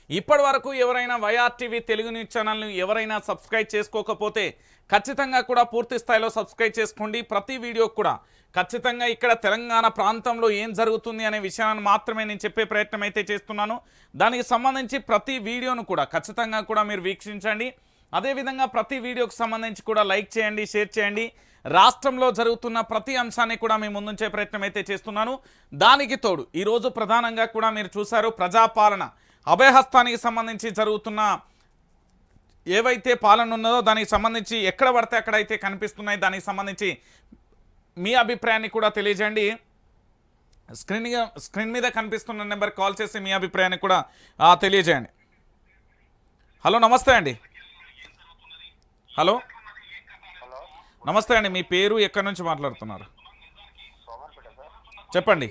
ఇప్పటి వరకు ఎవరైనా వైఆర్టీవీ తెలుగు న్యూస్ ఛానల్ని ఎవరైనా సబ్స్క్రైబ్ చేసుకోకపోతే ఖచ్చితంగా కూడా పూర్తి స్థాయిలో సబ్స్క్రైబ్ చేసుకోండి. ప్రతి వీడియో కూడా ఖచ్చితంగా ఇక్కడ తెలంగాణ ప్రాంతంలో ఏం జరుగుతుంది అనే విషయాన్ని మాత్రమే నేను చెప్పే ప్రయత్నం అయితే చేస్తున్నాను. దానికి సంబంధించి ప్రతి వీడియోను కూడా ఖచ్చితంగా కూడా మీరు వీక్షించండి. అదేవిధంగా ప్రతి వీడియోకి సంబంధించి కూడా లైక్ చేయండి, షేర్ చేయండి. రాష్ట్రంలో జరుగుతున్న ప్రతి అంశాన్ని కూడా మేము ముందుంచే ప్రయత్నం అయితే చేస్తున్నాను. దానికి తోడు ఈరోజు ప్రధానంగా కూడా మీరు చూశారు, ప్రజాపాలన అభయహస్తానికి సంబంధించి జరుగుతున్న ఏవైతే పాలన ఉన్నదో దానికి సంబంధించి ఎక్కడ పడితే అక్కడైతే కనిపిస్తున్నాయి. దానికి సంబంధించి మీ అభిప్రాయాన్ని కూడా తెలియజేయండి. స్క్రీన్ మీద కనిపిస్తున్న నెంబర్ కాల్ చేసి మీ అభిప్రాయాన్ని కూడా తెలియజేయండి. హలో, నమస్తే అండి. హలో, నమస్తే అండి. మీ పేరు, ఎక్కడి నుంచి మాట్లాడుతున్నారు? చెప్పండి.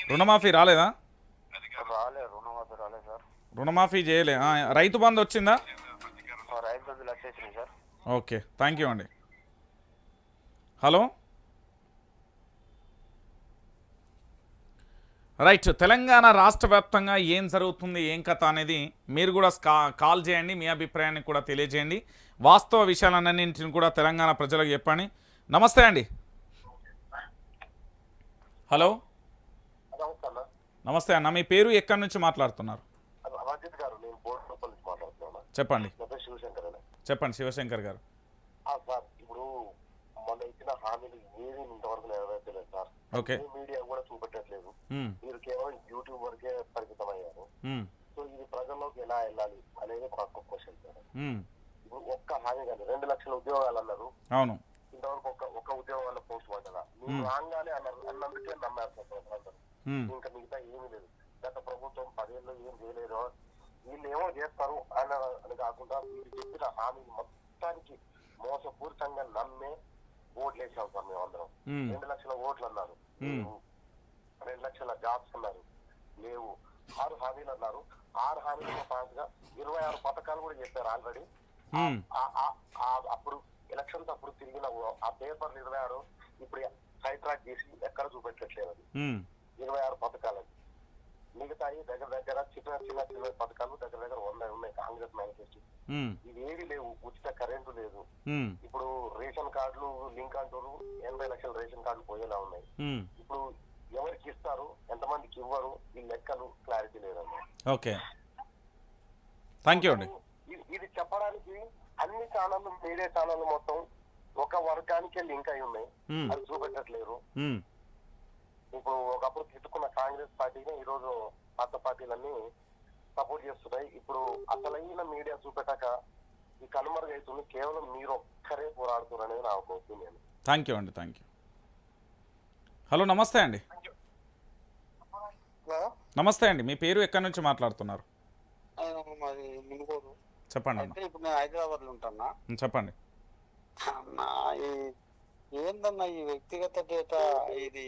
రుణమాఫీ రాలేదా? రుణమాఫీ చేయలే. రైతు బంధు వచ్చిందా? ఓకే, థ్యాంక్ యూ అండి. Hello, right. తెలంగాణ రాష్ట్ర వ్యాప్తంగా ఏం జరుగుతుంది, ఏం కథ అనేది మీరు కూడా కాల్ చేయండి. మీ అభిప్రాయాన్ని కూడా తెలియజేయండి. వాస్తవ విషయాలన్నింటిని కూడా తెలంగాణ ప్రజలకు చెప్పండి. నమస్తే అండి. హలో, నమస్తే అన్న. మీ పేరు, ఎక్కడి నుంచి మాట్లాడుతున్నారు? చెప్పండి. చెప్పండి శివశంకర్ గారు. ఇప్పుడు మొన్న ఇచ్చిన హామీలు ఏది ఇంతవరకు నెరవేర్చలేదు సార్. మీడియా కూడా చూపెట్టట్లేదు. మీరు కేవలం యూట్యూబ్ వరకే పరిమితం అయ్యారు. సో ఇది ప్రజల్లోకి ఎలా వెళ్ళాలి అనేది ఒక క్వశ్చన్ సార్. ఇప్పుడు ఒక్క హామీ కానీ 2 లక్షల ఉద్యోగాలు అన్నారు. అవును, ఇంతవరకు ఒక్క ఉద్యోగం వల్ల పోస్ట్ పడ్డదా? మీరు రాగానే అన్నందుకే నమ్మారు సార్ ప్రజలందరూ. ఇంకా మిగతా ఏమీ లేదు. గత ప్రభుత్వం 10 ఏళ్ళు ఏం చేయలేదు, వీళ్ళు ఏమో చేస్తారు అని కాకుండా వీళ్ళు చెప్పిన హామీలు మొత్తానికి మోసపూరితంగా నమ్మే ఓట్లు వేసాం సార్. మేము అందరం 2 లక్షల ఓట్లు అన్నారు, 2 లక్షల జాబ్స్ అన్నారు, లేవు. 6 హామీలు అన్నారు. 6 హామీలతో పాటుగా 26 పథకాలు కూడా చెప్పారు ఆల్రెడీ. అప్పుడు ఎలక్షన్స్ అప్పుడు తిరిగిన ఆ పేపర్లు 26 ఇప్పుడు సైడ్ ట్రాక్ చేసి ఎక్కడ చూపెట్టట్లేదు. అది 26 పథకాలు. మిగతాయి దగ్గర చిన్న పథకాలు దగ్గర 100 ఉన్నాయి కాంగ్రెస్ మేనిఫెస్టో. ఇవి ఏవి లేవు. ఉచిత కరెంటు లేదు. ఇప్పుడు రేషన్ కార్డులు లింక్ అంటారు, 80 లక్షల రేషన్ కార్డులు పోయేలా ఉన్నాయి. ఇప్పుడు ఎవరికి ఇస్తారు, ఎంతమందికి ఇవ్వరు, ఈ లెక్కలు క్లారిటీ లేదమ్మా. ఓకే, థ్యాంక్ యూ అండి. ఇది చెప్పడానికి అన్ని ఛానళ్ళు, మీడియా ఛానళ్ళు మొత్తం ఒక వర్గానికే లింక్ అయి ఉన్నాయి. అది చూపెట్టట్లేరు. ఇప్పుడు ఒకప్పుడు తిట్టుకున్న కాంగ్రెస్ పార్టీని ఈరోజు పాత పార్టీలన్నీ సపోర్ట్ చేస్తున్నాయి. ఇప్పుడు అసలైన మీడియా చూపెట్టాక ఈ కనుమరుగైతుంది. కేవలం మీరు ఒక్కరే పోరాడుతున్నారు అనేది నా ఒక ఒపీనియన్. థ్యాంక్ యూ అండి, థ్యాంక్ యూ. హలో, నమస్తే అండి. నమస్తే అండి. మీ పేరు, ఎక్కడి నుంచి మాట్లాడుతున్నారు? చెప్పండి అన్న. ఇప్పుడు నేను హైదరాబాద్ లో ఉంటున్నా. చెప్పండి అన్నా. ఏందన్నా ఈ వ్యక్తిగత డేటా ఇది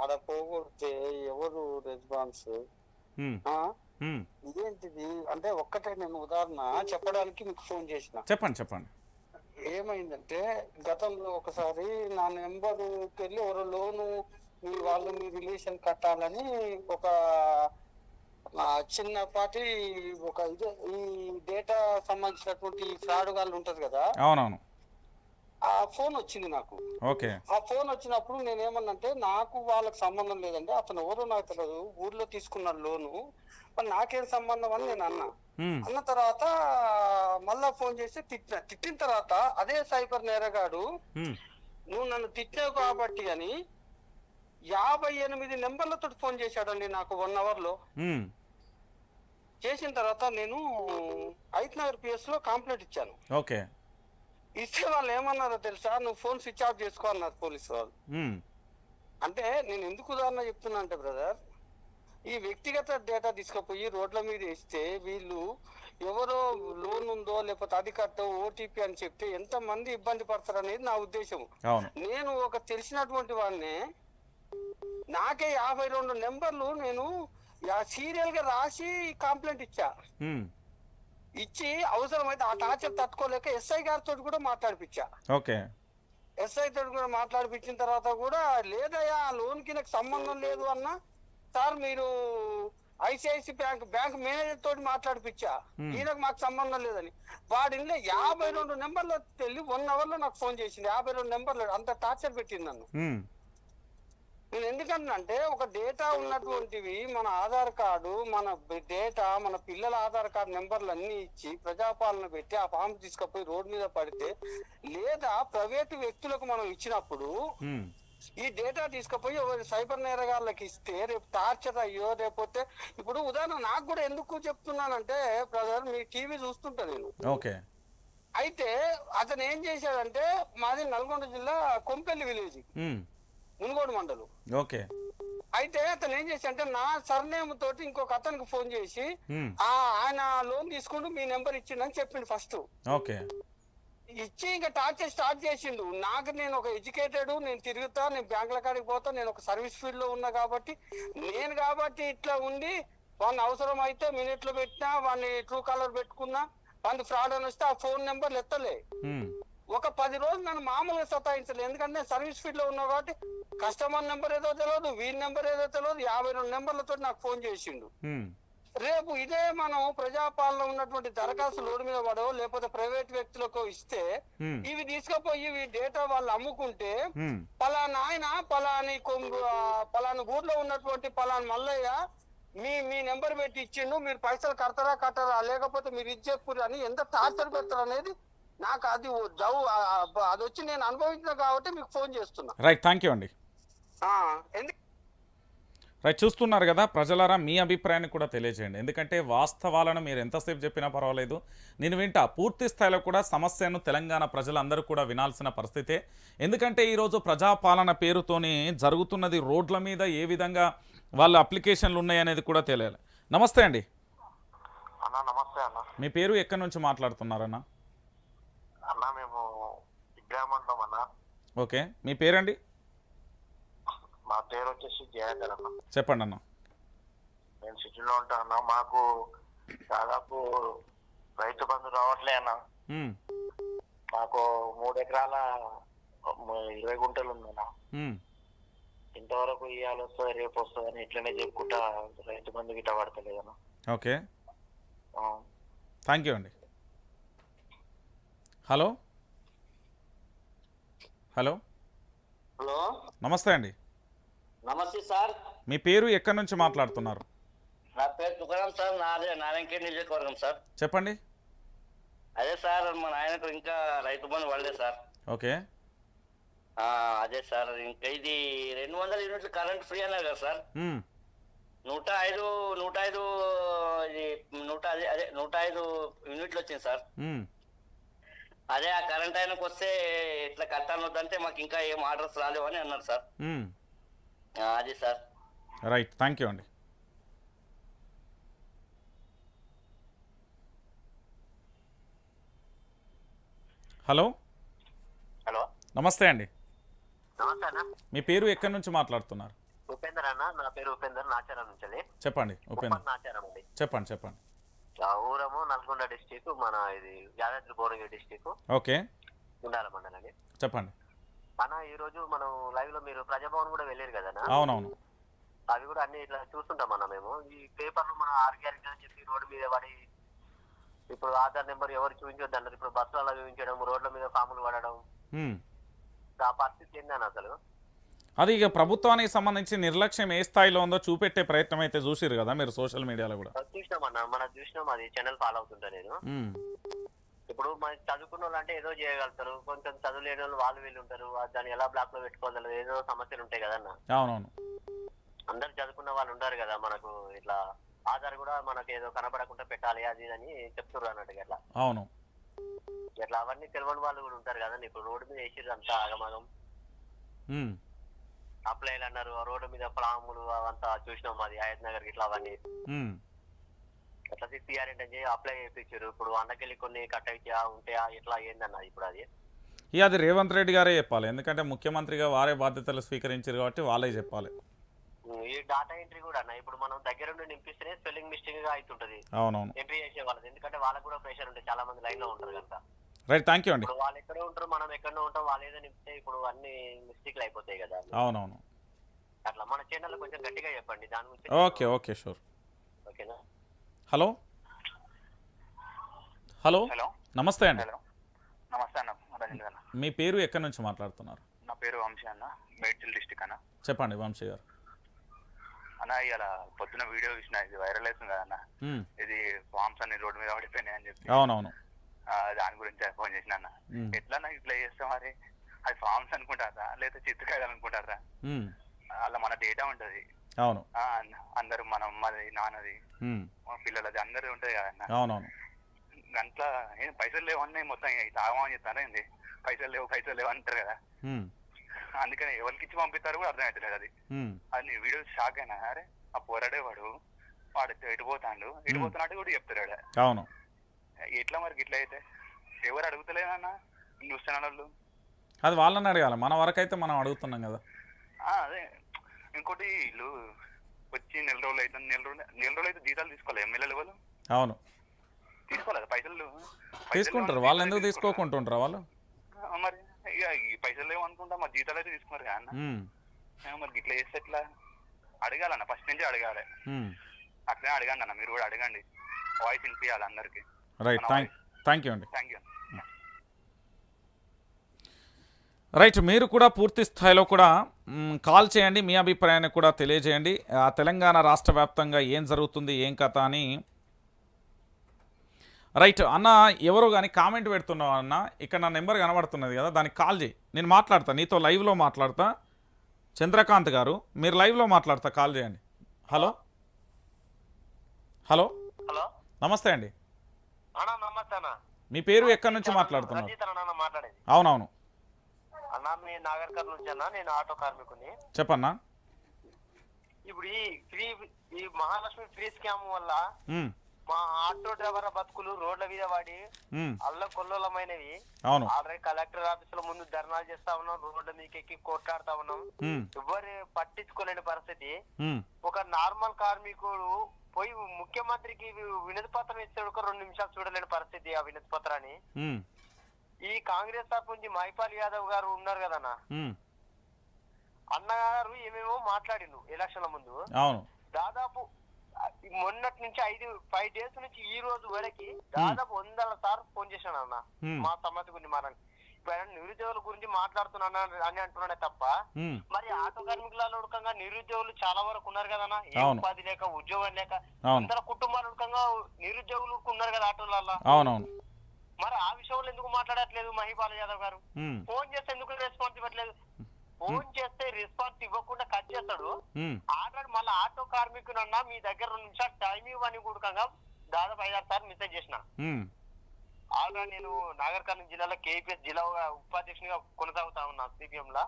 అలా పోగొడితే ఎవరు రెస్పాన్స్? ఇదేంటిది అంటే ఒక్కటే నేను ఉదాహరణ చెప్పడానికి మీకు ఫోన్ చేసిన. చెప్పండి. ఏమైందంటే గతంలో ఒకసారి నా నెంబర్కి వెళ్ళి ఎవరో లోను మీ రిలేషన్ కట్టాలని ఒక చిన్నపాటి ఒక ఇదే ఈ డేటా సంబంధించినటువంటి ఫ్రాడ్ వాళ్ళు ఉంటది కదా. అవునవును. ఆ ఫోన్ వచ్చింది నాకు. ఓకే. ఆ ఫోన్ వచ్చినప్పుడు నేనేమన్నంటే నాకు వాళ్ళకి సంబంధం లేదండి, అతను ఎవరో నాకు తెలియదు, ఊర్లో తీసుకున్న లోను, మరి నాకేం సంబంధం అని నేను అన్న తర్వాత మళ్ళా ఫోన్ చేసి తిట్టిన తర్వాత అదే సైబర్ నేరగాడు నువ్వు నన్ను తిట్టావు కాబట్టి అని 58 నెంబర్లతో ఫోన్ చేశాడండి నాకు 1 అవర్ లో. చేసిన తర్వాత నేను ఐత్నగర్ PS లో కంప్లైంట్ ఇచ్చాను. ఓకే. ఇస్తే వాళ్ళు ఏమన్నారో తెలుసా, నువ్వు ఫోన్ స్విచ్ ఆఫ్ చేసుకో అన్నారు పోలీసు వాళ్ళు. అంటే నేను ఎందుకు ఉదాహరణ చెప్తున్నా అంటే బ్రదర్, ఈ వ్యక్తిగత డేటా తీసుకుపోయి రోడ్ల మీద ఇస్తే వీళ్ళు ఎవరో లోన్ ఉందో లేకపోతే అది కట్టో ఓటీపీ అని చెప్తే ఎంత మంది ఇబ్బంది పడతారు అనేది నా ఉద్దేశం. నేను ఒక తెలిసినటువంటి వాడిని, నాకే 52 నెంబర్లు నేను సీరియల్ గా రాసి కంప్లైంట్ ఇచ్చి అవసరమైతే ఆ టార్చర్ తట్టుకోలేక ఎస్ఐ గారితో కూడా మాట్లాడిపించా. ఓకే. ఎస్ఐ తోటి కూడా మాట్లాడిపించిన తర్వాత కూడా లేదయ్యా లోన్ కి నాకు సంబంధం లేదు అన్న, సార్ మీరు ఐసిఐసి బ్యాంక్ మేనేజర్ తోటి మాట్లాడిపిచ్చా, ఈయనకు మాకు సంబంధం లేదని. వాడి 52 నెంబర్లు వెళ్ళి 1 అవర్ లో నాకు ఫోన్ చేసింది. 52 నెంబర్లు, అంత టార్చర్ పెట్టింది నన్ను. నేను ఎందుకంటే ఒక డేటా ఉన్నటువంటివి, మన ఆధార్ కార్డు, మన డేటా, మన పిల్లల ఆధార్ కార్డు నెంబర్లు అన్ని ఇచ్చి ప్రజాపాలన పెట్టి ఆ ఫామ్ తీసుకుపోయి రోడ్డు మీద పడితే, లేదా ప్రైవేటు వ్యక్తులకు మనం ఇచ్చినప్పుడు ఈ డేటా తీసుకుపోయి సైబర్ నేరగాళ్ళకి ఇస్తే రేపు టార్చర్ అయ్యో, లేకపోతే ఇప్పుడు ఉదాహరణ నాకు కూడా ఎందుకు చెప్తున్నానంటే బ్రదర్, మీ టీవీ చూస్తుంటా నేను. ఓకే. అయితే అతను ఏం చేశాడంటే, మాది నల్గొండ జిల్లా కొంపెల్లి విలేజ్, మునుగోడు మండలం. ఓకే. అయితే అతను ఏం చేశాడంటే నా సర్నేమ్ తోటి ఇంకొక అతనికి ఫోన్ చేసి ఆయన లోన్ తీసుకుంటూ మీ నెంబర్ ఇచ్చిండని చెప్పిండు ఫస్ట్. ఓకే. ఇచ్చి ఇంకా టార్చర్ స్టార్ట్ చేసిండు. నాకు, నేను ఒక ఎడ్యుకేటెడ్, నేను తిరుగుతా, నేను బ్యాంకుల కాడికి పోతా, నేను ఒక సర్వీస్ ఫీల్డ్ లో ఉన్నా కాబట్టి ఇట్లా ఉండి వాడిని అవసరం అయితే మినిట్ లో పెట్టినా, వాడిని ట్రూ కాలర్ పెట్టుకున్నా, వాడిని ఫ్రాడ్ అని వస్తే ఆ ఫోన్ నెంబర్లు ఎత్తలే. ఒక 10 రోజులు నన్ను మామూలుగా సతాయించలేదు, ఎందుకంటే నేను సర్వీస్ ఫీల్డ్ లో ఉన్నా కాబట్టి కస్టమర్ నెంబర్ ఏదో తెలియదు, వీడి నెంబర్ ఏదో తెలియదు. 52 నెంబర్లతో నాకు ఫోన్ చేసిండు. రేపు ఇదే మనం ప్రజాపాలన ఉన్నటువంటి దరఖాస్తు రోడ్డు మీద పడో, లేకపోతే ప్రైవేట్ వ్యక్తులకు ఇస్తే ఇవి తీసుకుపోయి ఇవి డేటా వాళ్ళు అమ్ముకుంటే, పలానా ఆయన పలాని ఊర్లో ఉన్నటువంటి పలానా మల్లయ్య మీ నెంబర్ పెట్టి ఇచ్చిండు, మీరు పైసలు కట్టరా, లేకపోతే మీరు ఇచ్చేపురు అని ఎంత టార్చర్ పెడతారు అనేది నాకు అది వచ్చి నేను అనుభవించిన కాబట్టి మీకు ఫోన్ చేస్తున్నా. రైట్, థ్యాంక్ యూ అండి. రైట్, చూస్తున్నారు కదా ప్రజలారా, మీ అభిప్రాయాన్ని కూడా తెలియజేయండి. ఎందుకంటే వాస్తవాలను మీరు ఎంతసేపు చెప్పినా పర్వాలేదు, నేను వింటా. పూర్తి స్థాయిలో కూడా సమస్యను తెలంగాణ ప్రజలందరూ కూడా వినాల్సిన పరిస్థితే. ఎందుకంటే ఈరోజు ప్రజాపాలన పేరుతోని జరుగుతున్నది రోడ్ల మీద ఏ విధంగా వాళ్ళ అప్లికేషన్లు ఉన్నాయనేది కూడా తెలియాలి. నమస్తే అండి. నమస్తే అన్న. మీ పేరు ఎక్కడి నుంచి మాట్లాడుతున్నారన్న? అన్న మేము విగ్రహమండలం అన్న. ఓకే, మీ పేరండి? మా పేరు వచ్చేసి జయాకర్ అన్న. చెప్పండి అన్న. నేను సిటీలో ఉంటా అన్న. మాకు దాదాపు రైతు బంధు రావట్లే అన్న. మాకు 3 ఎకరాల 20 గుంటలు ఉందన్న. ఇంతవరకు ఇవాళ వస్తుంది రేపు వస్తుంది అని ఇట్లనే చెప్పుకుంటా రైతు బంధు గిట్ట పడతలేదన్న. ఓకే, థ్యాంక్ యూ అండి. హలో హలో హలో, నమస్తే అండి. నమస్తే సార్. మీ పేరు ఎక్కడి నుంచి మాట్లాడుతున్నారు? నా పేరు తుకారాం సార్, నారాయణఖేడ్ నియోజకవర్గం సార్. చెప్పండి. అదే సార్, మా నాయనకు ఇంకా రైతు బంధు పడలేదు సార్. ఓకే. అదే సార్, ఇంకా ఇది 200 యూనిట్లు కరెంట్ ఫ్రీ అన్నారు కదా సార్. 105 యూనిట్లు వచ్చింది సార్. అదే ఆ కరెంట్ ఆయనకు వస్తే ఇట్లా కట్టాలొద్దంటే మాకు ఇంకా ఏం ఆర్డర్స్ రాలేవు అని అన్నారు సార్. అది సార్. రైట్, థ్యాంక్ యూ అండి. హలో హలో, నమస్తే అండి. నమస్తే అన్న. మీ పేరు ఎక్కడి నుంచి మాట్లాడుతున్నారు? ఉపేందర్ అన్న. నా పేరు ఉపేందర్, నాచారం నుంచి. చెప్పండి ఉపేందర్. నాచారం అండి. చెప్పండి. ఊరము నల్గొండ డిస్టిక్, మన ఇది యాదాద్రి భువనగిరి డిస్టిక్. ఓకే, ఉండాల మండలండి. చెప్పండి అన్న. ఈ రోజు మనం లైవ్ లో మీరు ప్రజాభవన్ కూడా వెళ్ళారు కదా? అవునవును. అవి కూడా అన్ని ఇట్లా చూస్తుంటాం అన్న మేము. ఈ పేపర్లు మన ఆర్గానిక్ అని చెప్పి రోడ్డు మీద పడి, ఇప్పుడు ఆధార్ నెంబర్ ఎవరు చూపించొద్దు అన్నారు. ఇప్పుడు బస్సులలో చూపించడం, రోడ్ల మీద ఫాములు పడడం, ఆ పరిస్థితి ఏందని అసలు? అది ఇక ప్రభుత్వానికి సంబంధించి నిర్లక్ష్యం ఏ స్థాయిలో ఉందో చూపెట్టే ప్రయత్నం అయితే చూసిరు కదా మీరు సోషల్ మీడియాలో కూడా. చూసినామన్నా, మనం చూసినాం. అది ఛానల్ ఫాలో అవుతుంటా నేను. ఇప్పుడు మన చదువుకున్న వాళ్ళు అంటే ఏదో చేయగలుగుతారు, కొంచెం చదువు లేని వాళ్ళు వాళ్ళు వీళ్ళు ఉంటారు. దాన్ని ఎలా బ్లాక్ లో పెట్టుకోవాలి, ఏదో సమస్యలు ఉంటాయి కదన్న. అవునవును. అందరు చదువుకున్న వాళ్ళు ఉంటారు కదా. మనకు ఇట్లా ఆధార్ కూడా మనకు ఏదో కనబడకుండా పెట్టాలి అది అని చెప్తున్నారు అన్నట్టుగా. అట్లా అవును, ఇట్లా అవన్నీ తెలియని వాళ్ళు కూడా ఉంటారు కదండి. ఇప్పుడు రోడ్డు మీద వేసిర్రు అంతా ఆగమాగం. అప్లైలు అన్నారు, రోడ్డు మీద ఫాములు అవంతా చూసినాం. అది హయత్ నగర్ ఇట్లా అవన్నీ అట్లా సిపిఆర్ ఏంటని అప్లై చేయించారు. ఇప్పుడు అన్నకెళ్ళి కొన్ని కట్ అయితే ఉంటాయా ఇట్లా ఏందన్న ఇప్పుడు అది? ఇక అది రేవంత్ రెడ్డి గారే చెప్పాలి, ఎందుకంటే ముఖ్యమంత్రిగా వారే బాధ్యతలు స్వీకరించారు కాబట్టి వాళ్ళే చెప్పాలి. ఈ డాటా ఎంట్రీ కూడా అన్న, ఇప్పుడు మనం దగ్గర నుండి నింపిస్తేనే స్పెల్లింగ్ మిస్టేక్ గా అవుతుంటది. అవునవును, ఎంట్రీ చేసే వాళ్ళది. ఎందుకంటే వాళ్ళకి కూడా ప్రెషర్ ఉంటుంది, చాలా మంది లైన్ లో ఉంటారు కనుక. రైట్, థ్యాంక్ యూ అండి. ఇప్పుడు వాళ్ళు ఎక్కడో ఉంటారు, మనం ఎక్కడో ఉంటాం. వాళ్ళు ఏదో నింపితే ఇప్పుడు అన్ని మిస్టేక్లు అయిపోతాయి కదా. అవునవును. అట్లా మన ఛానల్ కొంచెం గట్టిగా చెప్పండి దాని గురించి. Okay, sure. Hello hello hello నమస్తే అండి. హలో నమస్తే అన్న రజనీ అన్న. మీ పేరు ఎక్కడి నుంచి మాట్లాడుతున్నారు? నా పేరు వంశీ అన్న, మేడ్చల్ డిస్టిక్ అన్న. చెప్పండి వంశీ గారు. అన్న ఇలా పొద్దున వీడియో చూసిన, ఇది వైరల్ అవుతుంది కదా అన్న, ఇది ఫామ్స్ అన్ని రోడ్డు మీద పడిపోయినాయి అని చెప్పి. అవునవును. దాని గురించి ఫోన్ చేసిన అన్న. ఎట్లా ఇట్లా చేస్తాం మరి? అది ఫామ్స్ అనుకుంటారా లేదా చిత్రకాయలు అనుకుంటారా? అలా మన డేటా ఉంటది. అవును. అందరు మన అమ్మది నాన్నది మన పిల్లలది అందరి ఉంటది కదా అన్న. అవునవును. దాంట్లో ఏం పైసలు లేవు అన్నీ మొత్తం తాగమని చెప్తారా ఏంది? పైసలు లేవు అంటారు కదా. అందుకని ఎవరికి ఇచ్చి పంపిస్తారు కూడా అర్థమవుతలేదు. అది వీడియో షాక్ అయినా. అరే ఆ పోరాడేవాడు వాడు ఎటుపోతాడు ఎటుపోతున్నట్టు కూడా చెప్తాడు. అవును. ఎట్లా మరి ఇట్లా అయితే ఎవరు అడుగుతలేదన్నా న్యూస్ ఛానల్ వాళ్ళు? అది వాళ్ళని అడగాలి, మన వరకు అయితే మనం అడుగుతున్నాం కదా. అదే ఇంకోటి వీళ్ళు వచ్చి నెల రోజులు అయితే జీతాలు తీసుకోవాలి ఎమ్మెల్యేలు వాళ్ళు. అవును తీసుకోలేదు పైసలు. తీసుకుంటారు వాళ్ళు, ఎందుకు తీసుకోకుంటుంటారు వాళ్ళు? మరి ఇక ఈ పైసలు లేవు అనుకుంటా మరి జీతాలు అయితే తీసుకున్నారు కదా అన్న. మరి ఇట్లా చేస్తే ఎట్లా? అడగాలన్న, ఫస్ట్ నుంచి అడగాలి. అట్లనే అడగండి అన్న, మీరు కూడా అడగండి, వాయిస్ వినిపించాలి అందరికి. రైట్, థ్యాంక్ యూ అండి. Thank you. రైట్, మీరు కూడా పూర్తి స్థాయిలో కూడా కాల్ చేయండి, మీ అభిప్రాయాన్ని కూడా తెలియజేయండి. తెలంగాణ రాష్ట్ర వ్యాప్తంగా ఏం జరుగుతుంది ఏం కథ అని. రైట్ అన్న, ఎవరో కానీ కామెంట్ పెడుతున్నావు అన్న, ఇక్కడ నా నెంబర్ కనబడుతున్నది కదా, దానికి కాల్ చేయి, నేను మాట్లాడతా, నీతో లైవ్లో మాట్లాడతా. చంద్రకాంత్ గారు మీరు లైవ్లో మాట్లాడతా, కాల్ చేయండి. హలో హలో హలో నమస్తే అండి. నమస్తే అన్న. మీ పేరు ఎక్కడి నుంచి మాట్లాడుతున్నారు? అవునవును అన్న, మీ నాగర్ కర్నూలు నుంచి అన్న, నేను ఆటో కార్మికుని. చెప్పన్నా. ఇప్పుడు ఈ మహాలక్ష్మి ఫ్రీ స్కామ్ వల్ల మా ఆటో డ్రైవర్ బతుకులు రోడ్ల మీద పడి అల్ల కొల్లమైనవి. అవును. ఆల్రెడీ కలెక్టర్ ఆఫీస్ లో ముందు ధర్నాలు చేస్తా ఉన్నాం, రోడ్ల మీదకి ఎక్కి కొట్లాడుతా ఉన్నాం, ఎవరు పట్టించుకోలేని పరిస్థితి. ఒక నార్మల్ కార్మికుడు పోయి ముఖ్యమంత్రికి వినతి పత్రం ఇస్తాడు, ఒక 2 నిమిషాలు చూడలేని పరిస్థితి ఆ వినతి పత్రాన్ని. ఈ కాంగ్రెస్ తరఫు నుంచి మహిపాల్ యాదవ్ గారు ఉన్నారు కదన్నా, అన్నగారు ఏమేమో మాట్లాడిండు ఎలక్షన్ల ముందు. అవును. దాదాపు మొన్నటి నుంచి 5 డేస్ నుంచి ఈ రోజు వరకు దాదాపు 100 సార్లు ఫోన్ చేశాను అన్న మా సమస్య గురించి మాట్లాడి. ఇప్పుడు ఆయన నిరుద్యోగుల గురించి మాట్లాడుతున్నా అని అంటున్నాడే తప్ప, మరి ఆటో కార్మికుల ఉడకంగా నిరుద్యోగులు చాలా వరకు ఉన్నారు కదన్నా, ఏ ఉపాధి లేక ఉద్యోగం లేక అందరు కుటుంబాల ఉడకంగా నిరుద్యోగులు ఉన్నారు కదా ఆటోలలో. అవునవును. మరి ఆ విషయంలో ఎందుకు మాట్లాడట్లేదు మహిపాల్ యాదవ్ గారు? ఫోన్ చేస్తే ఎందుకు రెస్పాన్స్ ఇవ్వట్లేదు? ఫోన్ చేస్తే రెస్పాన్స్ ఇవ్వకుండా కట్ చేస్తాడు. ఆల్రెడీ మళ్ళీ ఆటో కార్మికునన్నా మీ దగ్గర 2 నిమిషాలు టైం ఇవ్వని కూడకంగా దాదాపు 5-6 సార్లు మెసేజ్ చేసిన. ఆల్రెడీ నేను నాగర్ కర్నూలు జిల్లాలో కేపీఎస్ జిల్లా ఉపాధ్యక్షునిగా కొనసాగుతా ఉన్నా సిపిఎం లా.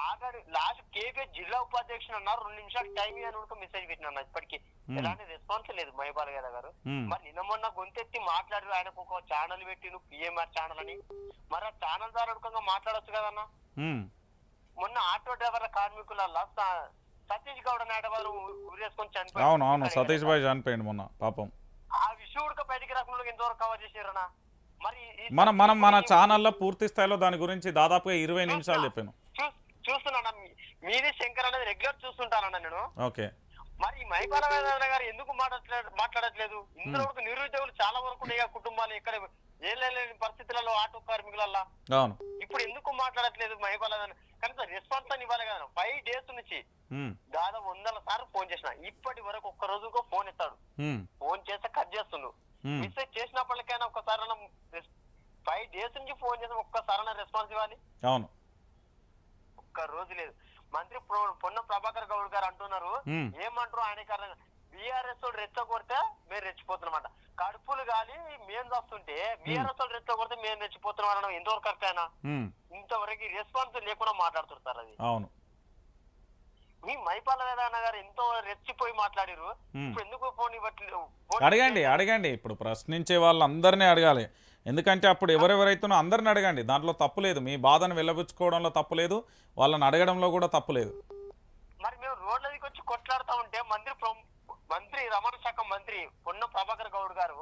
ఆల్రెడీ లాస్ట్ కేపీఎస్ జిల్లా ఉపాధ్యక్షుడు అన్నారు 2 నిమిషాలు టైం ఇవ్వని మెసేజ్ పెట్టినా, ఇప్పటికీ ఎలాంటి రెస్పాన్స్ లేదు మహిపాల్ యాదవ్ గారు. మరి నిన్న మొన్న గొంతెత్తి మాట్లాడి ఆయనకు ఒక ఛానల్ పెట్టిను, పిఎంఆర్ ఛానల్ అని. మరి ఆ ఛానల్ ద్వారా మాట్లాడొచ్చు కదన్నా. మొన్న ఆటో డ్రైవర్ల కార్మికుల సతీష్ గౌడ నాయుడు వారు ఊరేసుకొని చనిపోయారు. అవును, సతీష్ భాయ్ చనిపోయింది మొన్న పాపం. ఆ విషయం కూడా బయటికి రాకుండా ఎంతవరకు కవర్ చేశారన్నా? మరి మనం మన ఛానల్లో పూర్తి స్థాయిలో దాని గురించి దాదాపుగా 20 నిమిషాలు చెప్పాను. చూస్తున్నా, మీది శంకర్ అనేది రెగ్యులర్ చూస్తుంటానన్నా నేను. ఓకే. మరి మహిపాల్ యాదవ్ గారు ఎందుకు మాట్లాడట్లేదు? ఇందులో నిరుద్యోగులు చాలా వరకు ఉన్నాయి, కుటుంబాలు ఎక్కడ ఏలేని పరిస్థితులలో ఆటో కార్మికులల్లా. అవును. ఇప్పుడు ఎందుకు మాట్లాడట్లేదు మహిపాల్ యాదవ్? కనుక రెస్పాన్స్ అని ఇవ్వాలి కదా. 5 డేస్ నుంచి దాదాపు 100 సార్లు ఫోన్ చేసిన, ఇప్పటి వరకు ఒక్క రోజుకో ఫోన్ ఇస్తాడు, ఫోన్ చేస్తే కట్ చేస్తుండు. మెసేజ్ చేసినప్పటికైనా ఒక్కసారి 5 డేస్ నుంచి ఫోన్ చేస్తే ఒక్కసారైనా రెస్పాన్స్ ఇవ్వాలి. అవును. ఒక్క రోజు లేదు. మంత్రి పొన్నం ప్రభాకర్ గౌడ్ గారు అంటున్నారు, ఏమంటారు ఆయన కారణంగా బీఆర్ఎస్ వాళ్ళు రెచ్చగొడితే మేము రెచ్చిపోతున్నాం. కడుపులు గాలి మేము వస్తుంటే బీఆర్ఎస్ వాళ్ళు రెచ్చగొడితే మేము రెచ్చిపోతున్నాం అనడం ఎంతవరకు కరెక్ట్ అయినా? ఇంతవరకు రెస్పాన్స్ లేకుండా మాట్లాడుతుంటారు. అది అవును. మీ మహిపాల్ యాదవ్ గారు ఎంతో రెచ్చిపోయి మాట్లాడారు, ఇప్పుడు ఎందుకు ఫోన్ ఇవ్వట్లేదు? అడగండి, ఇప్పుడు ప్రశ్నించే వాళ్ళందరినీ అడగాలి. ఎందుకంటే అప్పుడు ఎవరెవరైతున్నా అందరిని అడగండి, దాంట్లో తప్పు లేదు. మీ బాధను వెళ్ళబుచ్చుకోవడంలో తప్పు లేదు, వాళ్ళని అడగడంలో కూడా తప్పు లేదు. మరి మేము రోడ్లకి వచ్చి కొట్లాడుతూ ఉంటే మంత్రి రవాణా శాఖ మంత్రి పొన్నం ప్రభాకర్ గౌడ్ గారు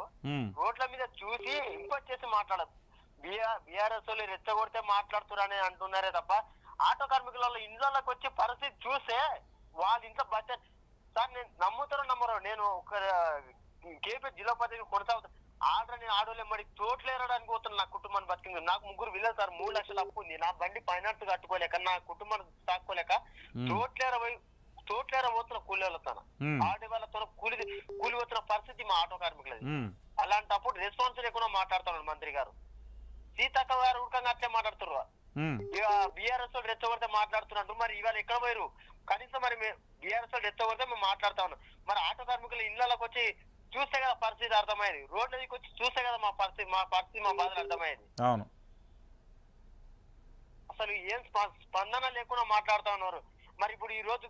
రోడ్ల మీద చూసి ఇంపోర్ట్ చేసి మాట్లాడదు. బీఆర్ఎస్ వాళ్ళు రెచ్చగొడితే మాట్లాడుతున్నారని అంటున్నారే తప్ప ఆటో కార్మికుల ఇంట్లోకి వచ్చే పరిస్థితి చూస్తే వాళ్ళ ఇంట్లో బడ్జెట్ సార్ నేను నమ్ముతారో నమ్మరో, నేను ఒక కేపీ జిల్లా పదవి కొనసాగుతుంది. ఆర్డర్ నేను ఆడోలే మరి తోటలేరడానికి పోతున్నా. నా కుటుంబాన్ని బతికింది. నాకు 3 విలేదు సార్, 3 లక్షలు అప్పు ఉంది. నా బండి ఫైనాన్స్ కట్టుకోలేక, నా కుటుంబాన్ని తాక్కోలేక తోటలేర పోతున్న కూలి వాళ్ళతో, ఆటో వాళ్ళతో కూలి పోతున్న పరిస్థితి మా ఆటో కార్మికులది. అలాంటప్పుడు రెస్పాన్స్ లేకుండా మాట్లాడుతున్నాడు మంత్రి గారు. సీతక్క గారు ఉడకంగా అట్లే మాట్లాడుతున్నారు. బీఆర్ఎస్ వాళ్ళు రెచ్చగొడితే మాట్లాడుతున్నట్టు. మరి ఇవాళ ఎక్కడ పోయారు? కనీసం మరి బీఆర్ఎస్ వాళ్ళు రెచ్చగొడితే మేము మాట్లాడుతా ఉన్నాం. మరి ఆటో కార్మికులు ఇళ్లలోకి వచ్చి చూస్తే కదా పరిస్థితి అర్థమయ్యేది. రోడ్ల దిక్కు వచ్చి చూస్తే కదా మా పరిస్థితి మా బాధలు అర్థమయ్యేది. అవును, అసలు ఏం స్పందన లేకుండా మాట్లాడుతా ఉన్నారు. మరి ఇప్పుడు ఈ రోజు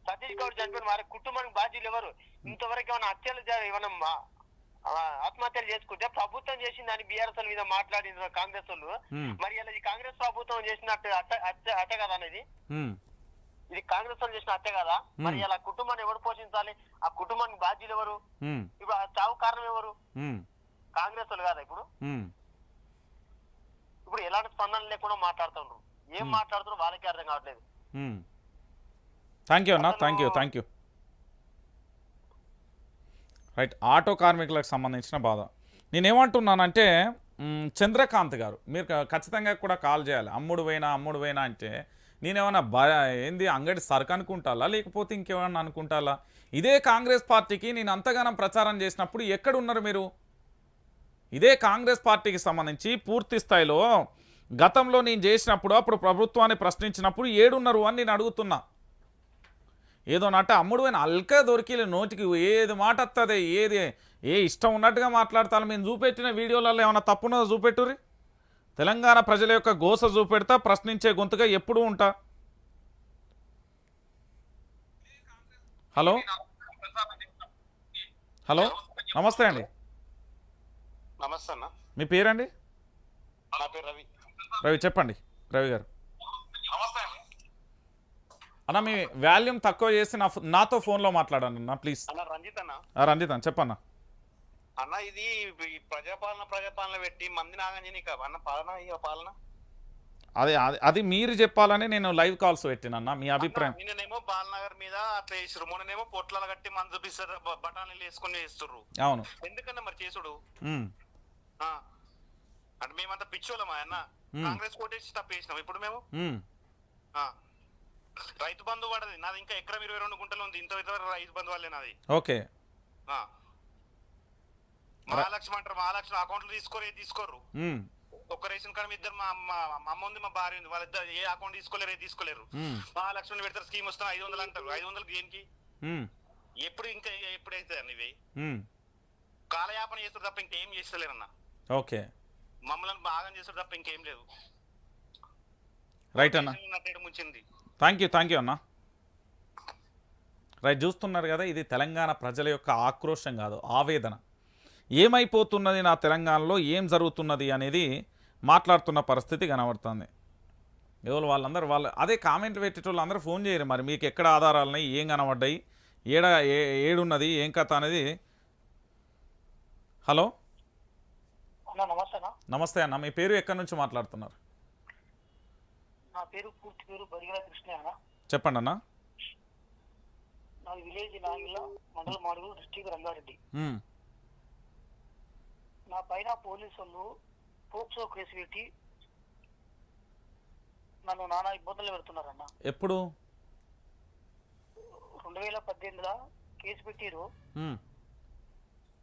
సతీష్ గౌడ్ చనిపోయిన వారి కుటుంబానికి బాధ్యులు ఎవరు? ఇంతవరకు ఏమైనా హత్యలు ఏమైనా ఆత్మహత్యలు చేసుకుంటే ప్రభుత్వం చేసిందని బీఆర్ఎస్ మీద మాట్లాడిన కాంగ్రెస్ వాళ్ళు, మరి ఇలా ఈ కాంగ్రెస్ ప్రభుత్వం చేసినట్టు హత్య కదా అనేది? ఇది కాంగ్రెస్ వాళ్ళు చేసిన హత్య కదా? మరి ఇలా కుటుంబాన్ని ఎవరు పోషించాలి? ఆ కుటుంబానికి బాధ్యులు ఎవరు? ఇప్పుడు ఆ చావు కారణం ఎవరు? కాంగ్రెస్ వాళ్ళు కదా? ఇప్పుడు ఎలాంటి స్పందన లేకుండా మాట్లాడుతున్నారు. ఏం మాట్లాడుతున్నారు వాళ్ళకి అర్థం కావట్లేదు. థ్యాంక్ యూ అన్న, థ్యాంక్ యూ. రైట్, ఆటో కార్మికులకు సంబంధించిన బాధ. నేనేమంటున్నానంటే చంద్రకాంత్ గారు మీరు ఖచ్చితంగా కూడా కాల్ చేయాలి. అమ్ముడు పోయినా అంటే నేనేమన్నా ఏంది అంగడి సరుకు అనుకుంటాలా, లేకపోతే ఇంకేమన్నా అనుకుంటాలా? ఇదే కాంగ్రెస్ పార్టీకి నేను అంతగానం ప్రచారం చేసినప్పుడు ఎక్కడున్నారు మీరు? ఇదే కాంగ్రెస్ పార్టీకి సంబంధించి పూర్తి స్థాయిలో గతంలో నేను చేసినప్పుడు, అప్పుడు ప్రభుత్వాన్ని ప్రశ్నించినప్పుడు ఏడున్నారు అని నేను అడుగుతున్నా. ఏదో నట్ట అమ్ముడు పోయిన అల్కా దొరికి నోటికి ఏది మాట వస్తుంది, ఏ ఇష్టం ఉన్నట్టుగా మాట్లాడతాను. మేము చూపెట్టిన వీడియోలలో ఏమైనా తప్పున్నదో చూపెట్టుర్రి. తెలంగాణ ప్రజల యొక్క గోస చూపెడతా, ప్రశ్నించే గొంతుగా ఎప్పుడూ ఉంటా. హలో, నమస్తే అండి. నమస్తే అన్న. మీ పేరండి? నా పేరు రవి. రవి, చెప్పండి రవి గారు. అన్న మీ వాల్యూమ్ తక్కువ చేసి నాతో ఫోన్లో మాట్లాడండి అన్న ప్లీజ్. రంజిత్ అన్న. రంజిత్ అన్న చెప్పన్నా. అన్న ఇది ప్రజాపాలన పెట్టి మంది నాగంజని అన్న పాలన అది మీరు చెప్పాలని నేను లైవ్ కాల్స్ పెట్టినన్నా. మీ అభిప్రాయం? నిన్నేమో బాలనగర్ మీద అట్లా చేసారు, మొన్ననేమో పొట్లాలు కట్టి మందు చూపిస్తారు, బఠానీలు వేసుకుని చేస్తుర్రు. అవును, ఎందుకన్నా మరి చేసుడు? అంటే మేమంతా పిచ్చోళ్ళమా అన్న? కాంగ్రెస్ కోటేసి తప్పేసినాం. ఇప్పుడు మేము రైతు బంధు పడది నాది, ఇంకా ఎకరం 22 గుంటలు ఉంది. ఇంత రైతు బంధు వాళ్ళే నాది. ఓకే, మహాలక్ష్మి అంటారు, మహాలక్ష్మి అకౌంట్లు తీసుకోరు. ఒక్క రేషన్ కార్డు ఇద్దరు, మా అమ్మ ఉంది, మా భార్య ఉంది, వాళ్ళిద్దరు ఏ అకౌంట్ తీసుకోలేరు. మహాలక్ష్మి పెడతారు, స్కీమ్ వస్తున్నా 500 అంటారు. 500 దేనికి? ఎప్పుడైతే అన్న ఇవి కాలయాపన చేస్తారు తప్ప ఇంకేం చేస్తలేరన్న. ఓకే, మమ్మల్ని బాగా చేస్తారు తప్ప ఇంకేం లేదు. రైట్ అన్న, ముంచింది. థ్యాంక్ యూ అన్న. రైట్, చూస్తున్నారు కదా, ఇది తెలంగాణ ప్రజల యొక్క ఆక్రోశం కాదు, ఆవేదన. ఏమైపోతున్నది నా తెలంగాణలో, ఏం జరుగుతున్నది అనేది మాట్లాడుతున్న పరిస్థితి కనబడుతుంది. ఎవరు వాళ్ళందరూ అదే కామెంట్ పెట్టేటోళ్ళు అందరూ ఫోన్ చేయరు. మరి మీకు ఎక్కడ ఆధారాలున్నాయి, ఏం కనబడ్డాయి, ఏడున్నది, ఏం కథ అనేది. హలో, నమస్తే అన్న. మీ పేరు ఎక్కడి నుంచి మాట్లాడుతున్నారు? నా పేరు పూర్తి పేరు బరిగల కృష్ణ అన్న. చెప్పండి అన్న. నా విలేజ్ నాగిల, మండల మాడుగు, డిస్ట్రిక్ట్ రంగారెడ్డి. నా పైన పోలీసు వాళ్ళు పోక్సో కేసు పెట్టి నన్ను నానా ఇబ్బందులు పెడుతున్నారన్న. ఎప్పుడు? 2018లో కేసు పెట్టిరు.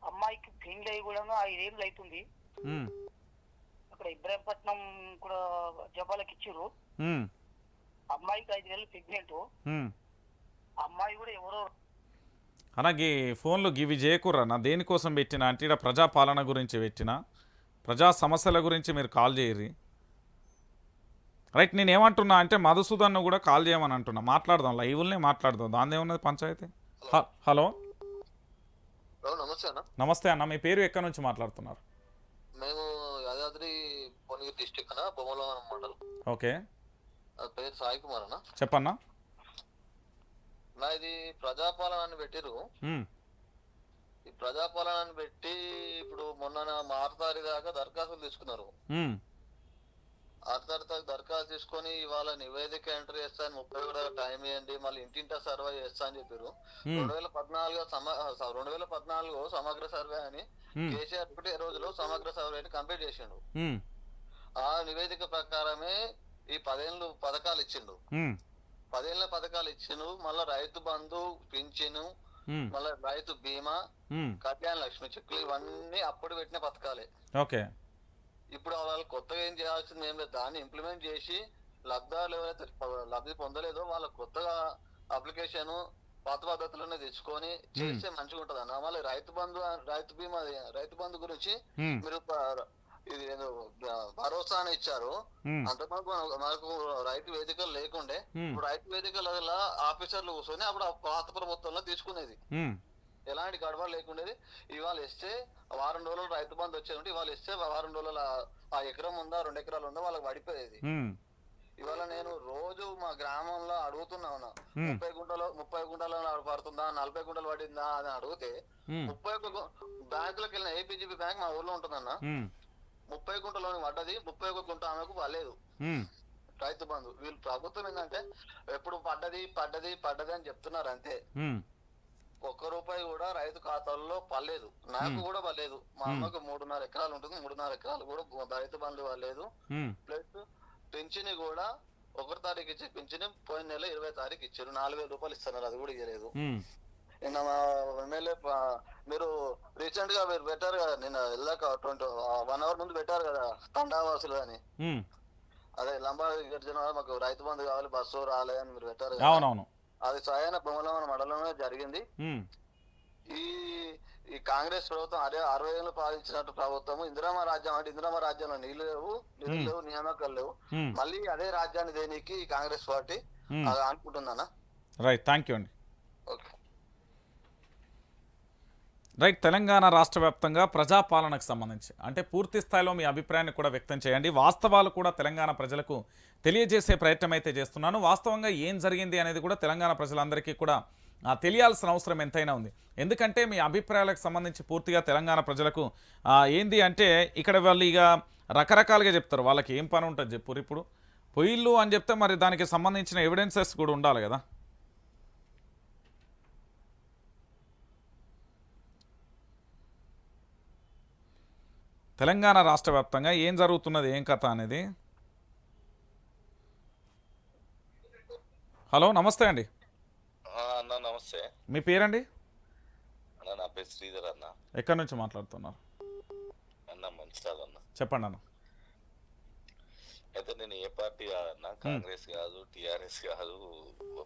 అమ్మాయికి పెళ్లి అయి కూడా 5 ఏళ్ళు అవుతుంది. అక్కడ ఇబ్రాహీంపట్నం కూడా జపాలకి ఇచ్చిర్రు. అమ్మాయికి 5 నెలలు ప్రెగ్నెంట్. అమ్మాయి కూడా ఎవరో అనకి ఫోన్లు గివి చేయకూరన్నా. దేనికోసం పెట్టినా అంటే ఇక్కడ ప్రజాపాలన గురించి పెట్టినా, ప్రజా సమస్యల గురించి మీరు కాల్ చేయరు. రైట్, నేను ఏమంటున్నా అంటే మధుసూదన్ను కూడా కాల్ చేయమని అంటున్నా. మాట్లాడదాం, లైవ్లనే మాట్లాడదాం, దాని ఏమున్నది పంచాయతీ. హలో, నమస్తే అన్న. మీ పేరు ఎక్కడి నుంచి మాట్లాడుతున్నారు? మేము యాదాద్రి భువనగిరి డిస్ట్రిక్ట్ అన్న, బొమ్మలవరం మండలం. ఓకే, పేరు సాయి కుమార్ అన్న. చెప్పన్నా. నా ఇది ప్రజాపాలన పెట్టిరు. ఈ ప్రజాపాలన పెట్టి ఇప్పుడు మొన్న 6 తారీఖు దాకా దరఖాస్తులు తీసుకున్నారు. అర్థార్థ దరఖాస్తు తీసుకొని ఇవాళ నివేదిక ఎంటర్ చేస్తాను 30 కూడా టైం ఇవ్వండి మళ్ళీ ఇంటింటా సర్వే చేస్తా అని చెప్పారు. 2014 సమగ్ర సర్వే అని కేసీఆర్ 1 రోజులో సమగ్ర సర్వేని కంప్లీట్ చేసిండు. ఆ నివేదిక ప్రకారమే ఈ 10 ఏళ్ళు పథకాలు ఇచ్చిండు. 10 ఏళ్ళ పథకాలు ఇచ్చిండు. మళ్ళా రైతు బంధు, పింఛను, మళ్ళా రైతు బీమా, కళ్యాణ లక్ష్మి చెక్కులు ఇవన్నీ అప్పుడు పెట్టిన పథకాలే. ఓకే. ఇప్పుడు వాళ్ళు కొత్తగా ఏం చేయాల్సింది ఏం లేదు. దాన్ని ఇంప్లిమెంట్ చేసి లబ్ధిదారులు ఎవరైతే లబ్ధి పొందలేదో వాళ్ళ కొత్తగా అప్లికేషన్ పాత పద్ధతిలోనే తెచ్చుకొని చేస్తే మంచిగా ఉంటది అన్న. మళ్ళీ రైతు బీమా, రైతు బంధు గురించి మీరు ఇది ఏదో భరోసా అని ఇచ్చారు. అంతకుముందు మనకు రైతు వేదికలు లేకుండే. ఇప్పుడు రైతు వేదికల ఆఫీసర్లు కూర్చొని అప్పుడు పాత ప్రభుత్వంలో తీసుకునేది, ఎలాంటి గడబడ లేకుండేది. ఇవాళ ఇస్తే వారం రోజులు రైతు బంధు వచ్చేది. ఇవాళ ఇస్తే వారం రోజుల ఆ ఎకరం ఉందా 2 ఎకరాలు ఉందా వాళ్ళకి పడిపోయేది. ఇవాళ నేను రోజు మా గ్రామంలో అడుగుతున్నా ఉన్నా, 30 గుంటలు పడుతుందా, 40 గుంటలు పడిందా అని అడిగితే 31 బ్యాంకులకు వెళ్ళిన ఏపీజీబీ బ్యాంక్ మా ఊర్లో ఉంటుందన్న. 30 గుంటలోని పడ్డది, 31 గుంట ఆమెకు పడలేదు రైతు బంధు. వీళ్ళు ప్రభుత్వం ఏంటంటే ఎప్పుడు పడ్డది అని చెప్తున్నారు అంతే. 1 రూపాయి కూడా రైతు ఖాతాల్లో పడలేదు. నాకు కూడా పడలేదు. మా అమ్మకు 3.5 ఎకరాలు ఉంటుంది. 3.5 ఎకరాలు కూడా రైతు బంధు పడలేదు. ప్లస్ పింఛని కూడా 1 తారీఖు ఇచ్చే పింఛని పోయిన నెల 20 తారీఖు ఇచ్చారు. 4,000 రూపాయలు ఇస్తున్నారు, అది కూడా ఇవ్వలేదు. నిన్న మా ఎమ్మెల్యే మీరు రీసెంట్ గా మీరు పెట్టారు కదా, నిన్న వెళ్ళాక 1 అవర్ ముందు పెట్టారు కదా తండావాసులు అని. అదే లంబాడి గిరిజన మాకు రైతు బంధు కావాలి, బస్సు రాలే అని మీరు పెట్టారు కదా. అది స్వయాన బొమ్మలమ్మ మండలంలో జరిగింది. ఈ కాంగ్రెస్ ప్రభుత్వం అదే 60 ఏళ్ళు పాలించినట్టు ప్రభుత్వం ఇందిరామ రాజ్యం అంటే ఇందిరామ రాజ్యంలో నీళ్లు లేవు, నిధులు లేవు, నియామకాలు లేవు. మళ్ళీ అదే రాజ్యాన్ని దేనికి కాంగ్రెస్ పార్టీ అది అనుకుంటుందన్న. రైట్, థ్యాంక్ యూ అండి. Okay right. తెలంగాణ రాష్ట్ర వ్యాప్తంగా ప్రజాపాలనకు సంబంధించి అంటే పూర్తి స్థాయిలో మీ అభిప్రాయాన్ని కూడా వ్యక్తం చేయండి. వాస్తవాలు కూడా తెలంగాణ ప్రజలకు తెలియజేసే ప్రయత్నం అయితే చేస్తున్నాను. వాస్తవంగా ఏం జరిగింది అనేది కూడా తెలంగాణ ప్రజలందరికీ కూడా తెలియాల్సిన అవసరం ఎంతైనా ఉంది. ఎందుకంటే మీ అభిప్రాయాలకు సంబంధించి పూర్తిగా తెలంగాణ ప్రజలకు ఏంది అంటే ఇక్కడ వాళ్ళు ఇక రకరకాలుగా చెప్తారు. వాళ్ళకి ఏం పని ఉంటుంది చెప్పు. ఇప్పుడు పొయ్యిళ్ళు అని చెప్తే మరి దానికి సంబంధించిన ఎవిడెన్సెస్ కూడా ఉండాలి కదా. తెలంగాణ రాష్ట్ర వ్యాప్తంగా ఏం జరుగుతున్నది, ఏం కథ అనేది. హలో, నమస్తే అండి. అన్న నమస్తే. మీ పేరండి? అన్న నా పేరు శ్రీధర్ అన్న. ఎక్కడి నుంచి మాట్లాడుతున్నారు? అన్న మంచిర్యాల అన్న. చెప్పండి అన్న. అయితే నేను ఏ పార్టీ కాదన్న, కాంగ్రెస్ కాదు, టిఆర్ఎస్ కాదు,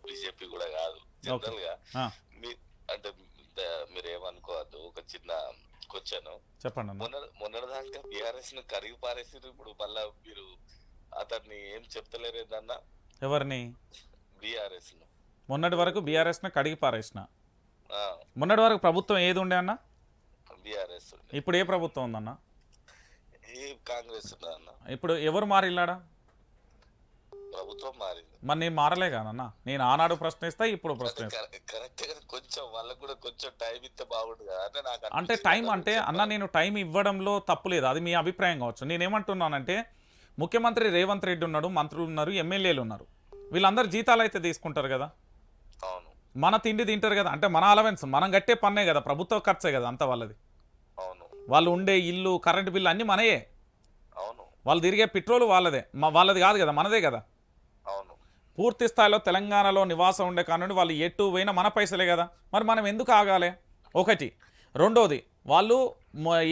బీజేపీ కూడా కాదు. జనరల్ గా అంటే మీరు ఏమనుకోవద్దు, ఒక చిన్న క్వశ్చన్ చెప్పండి. మొన్నటిదాకా బిఆర్ఎస్ ను కరిగి పారేసారు. ఇప్పుడు మళ్ళా మీరు అతన్ని ఏం చెప్తలేరు ఏందన్న? ఎవరిని? బిఆర్ఎస్ ను. మొన్నటి వరకు బీఆర్ఎస్ ను కడిగి పారేసిన. మొన్నటి వరకు ప్రభుత్వం ఏది ఉండే అన్న? బిఆర్ఎస్. ఇప్పుడు ఏ ప్రభుత్వం ఉందన్న? కాంగ్రెస్ అన్న. ఇప్పుడు ఎవరు మారిల్లాడా? ప్రభుత్వం మారింది. మరి నేను మారలే కాదన్న. నేను ఆనాడు ప్రశ్నిస్తా, ఇప్పుడు ప్రశ్నిస్తా. కరెక్ట్ గా కొంచెం వాళ్ళకు కూడా కొంచెం టైం ఇస్తే బాగుంటుంది అంటే నాకు అంటే టైం అంటే అన్న నేను టైం ఇవ్వడంలో తప్పు లేదు, అది మీ అభిప్రాయం కావచ్చు. నేనేమంటున్నానంటే ముఖ్యమంత్రి రేవంత్ రెడ్డి ఉన్నాడు, మంత్రులు ఉన్నారు, ఎమ్మెల్యేలు ఉన్నారు. వీళ్ళందరూ జీతాలు అయితే తీసుకుంటారు కదా, మన తిండి తింటారు కదా. అంటే మన అలవెన్స్ మనం కట్టే పన్నే కదా, ప్రభుత్వ ఖర్చే కదా అంత వాళ్ళది. వాళ్ళు ఉండే ఇల్లు, కరెంటు బిల్లు అన్నీ మనయే. వాళ్ళు తిరిగే పెట్రోల్ వాళ్ళదే, వాళ్ళది కాదు కదా, మనదే కదా. పూర్తి స్థాయిలో తెలంగాణలో నివాసం ఉండే కానుండి వాళ్ళు ఎటు పోయినా మన పైసలే కదా. మరి మనం ఎందుకు ఆగాలి? ఒకటి. రెండోది, వాళ్ళు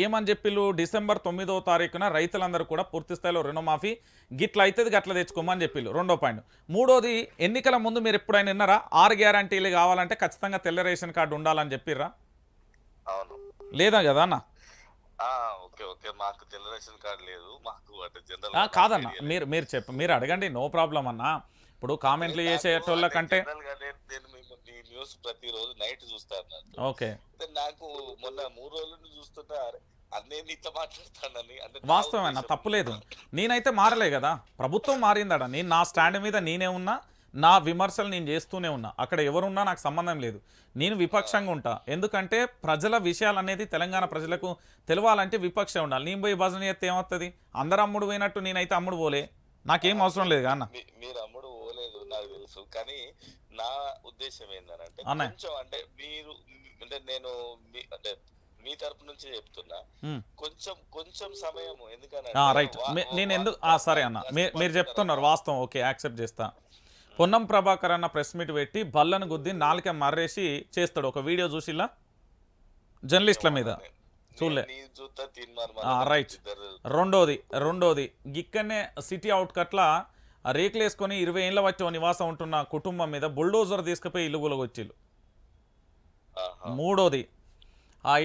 ఏమని చెప్పిళ్ళు, డిసెంబర్ 9వ తారీఖున రైతులందరూ కూడా పూర్తి స్థాయిలో రుణమాఫీ గిట్ల అవుతుంది గట్ల తెచ్చుకోమని చెప్పిళ్ళు. 2వ పాయింట్. 3వది, ఎన్నికల ముందు మీరు ఎప్పుడైనా విన్నారా 6 గ్యారంటీలు కావాలంటే ఖచ్చితంగా తెల్ల రేషన్ కార్డు ఉండాలని చెప్పిర్రా? లేదా కదా అన్న? కాదన్న, మీరు అడగండి, నో ప్రాబ్లం అన్న. ఇప్పుడు కామెంట్లు చేసేటోళ్ళ కంటే ప్రతిరోజు నైట్ చూస్తాను. ఓకే, నాకు మొన్న 3 రోజుల నుంచి చూస్తున్నా అన్నీ ఇట్లా మాట్లాడతానని. వాస్తవమేనా? తప్పులేదు. నేనైతే మారలే కదా, ప్రభుత్వం మారిందట. నేను నా స్టాండ్ మీద నేనే ఉన్నా, నా విమర్శలు నేను చేస్తూనే ఉన్నా. అక్కడ ఎవరున్నా నాకు సంబంధం లేదు, నేను విపక్షంగా ఉంటా. ఎందుకంటే ప్రజల విషయాలు అనేది తెలంగాణ ప్రజలకు తెలవాలంటే విపక్షం ఉండాలి. నేను పోయి భజన చేస్తే ఏమవుతుంది? అందరు అమ్ముడు పోయినట్టు నేనైతే అమ్ముడు పోలే. నాకేం అవసరం లేదు అన్న. మీరు అమ్ముడు పోలేదు నాకు తెలుసు, కానీ నా ఉద్దేశం ఏంటంటే అన్నయ్య. కొంచెం అంటే మీరు అంటే నేను అంటే మీ తరపు నుంచి చెప్తున్నా, కొంచెం సమయం ఎందుకనంటే రైట్. నేను ఎందుకు సరే అన్న, మీరు చెప్తున్నారు వాస్తవం, ఓకే యాక్సెప్ట్ చేస్తా. పొన్నం ప్రభాకర్ అన్న ప్రెస్ మీట్ పెట్టి బల్లను గుద్ది నాలుక మర్రేసి చేస్తాడు ఒక వీడియో చూసిలా జర్నలిస్టుల మీద చూడలే. రైట్. రెండోది ఇక్కడనే సిటీ అవుట్కట్ల రేకులు వేసుకొని 20 ఏళ్ళ వచ్చి నివాసం ఉంటున్న కుటుంబం మీద బుల్డోజర్ తీసుకుపోయి ఇల్లు గులగొచ్చిళ్ళు. మూడోది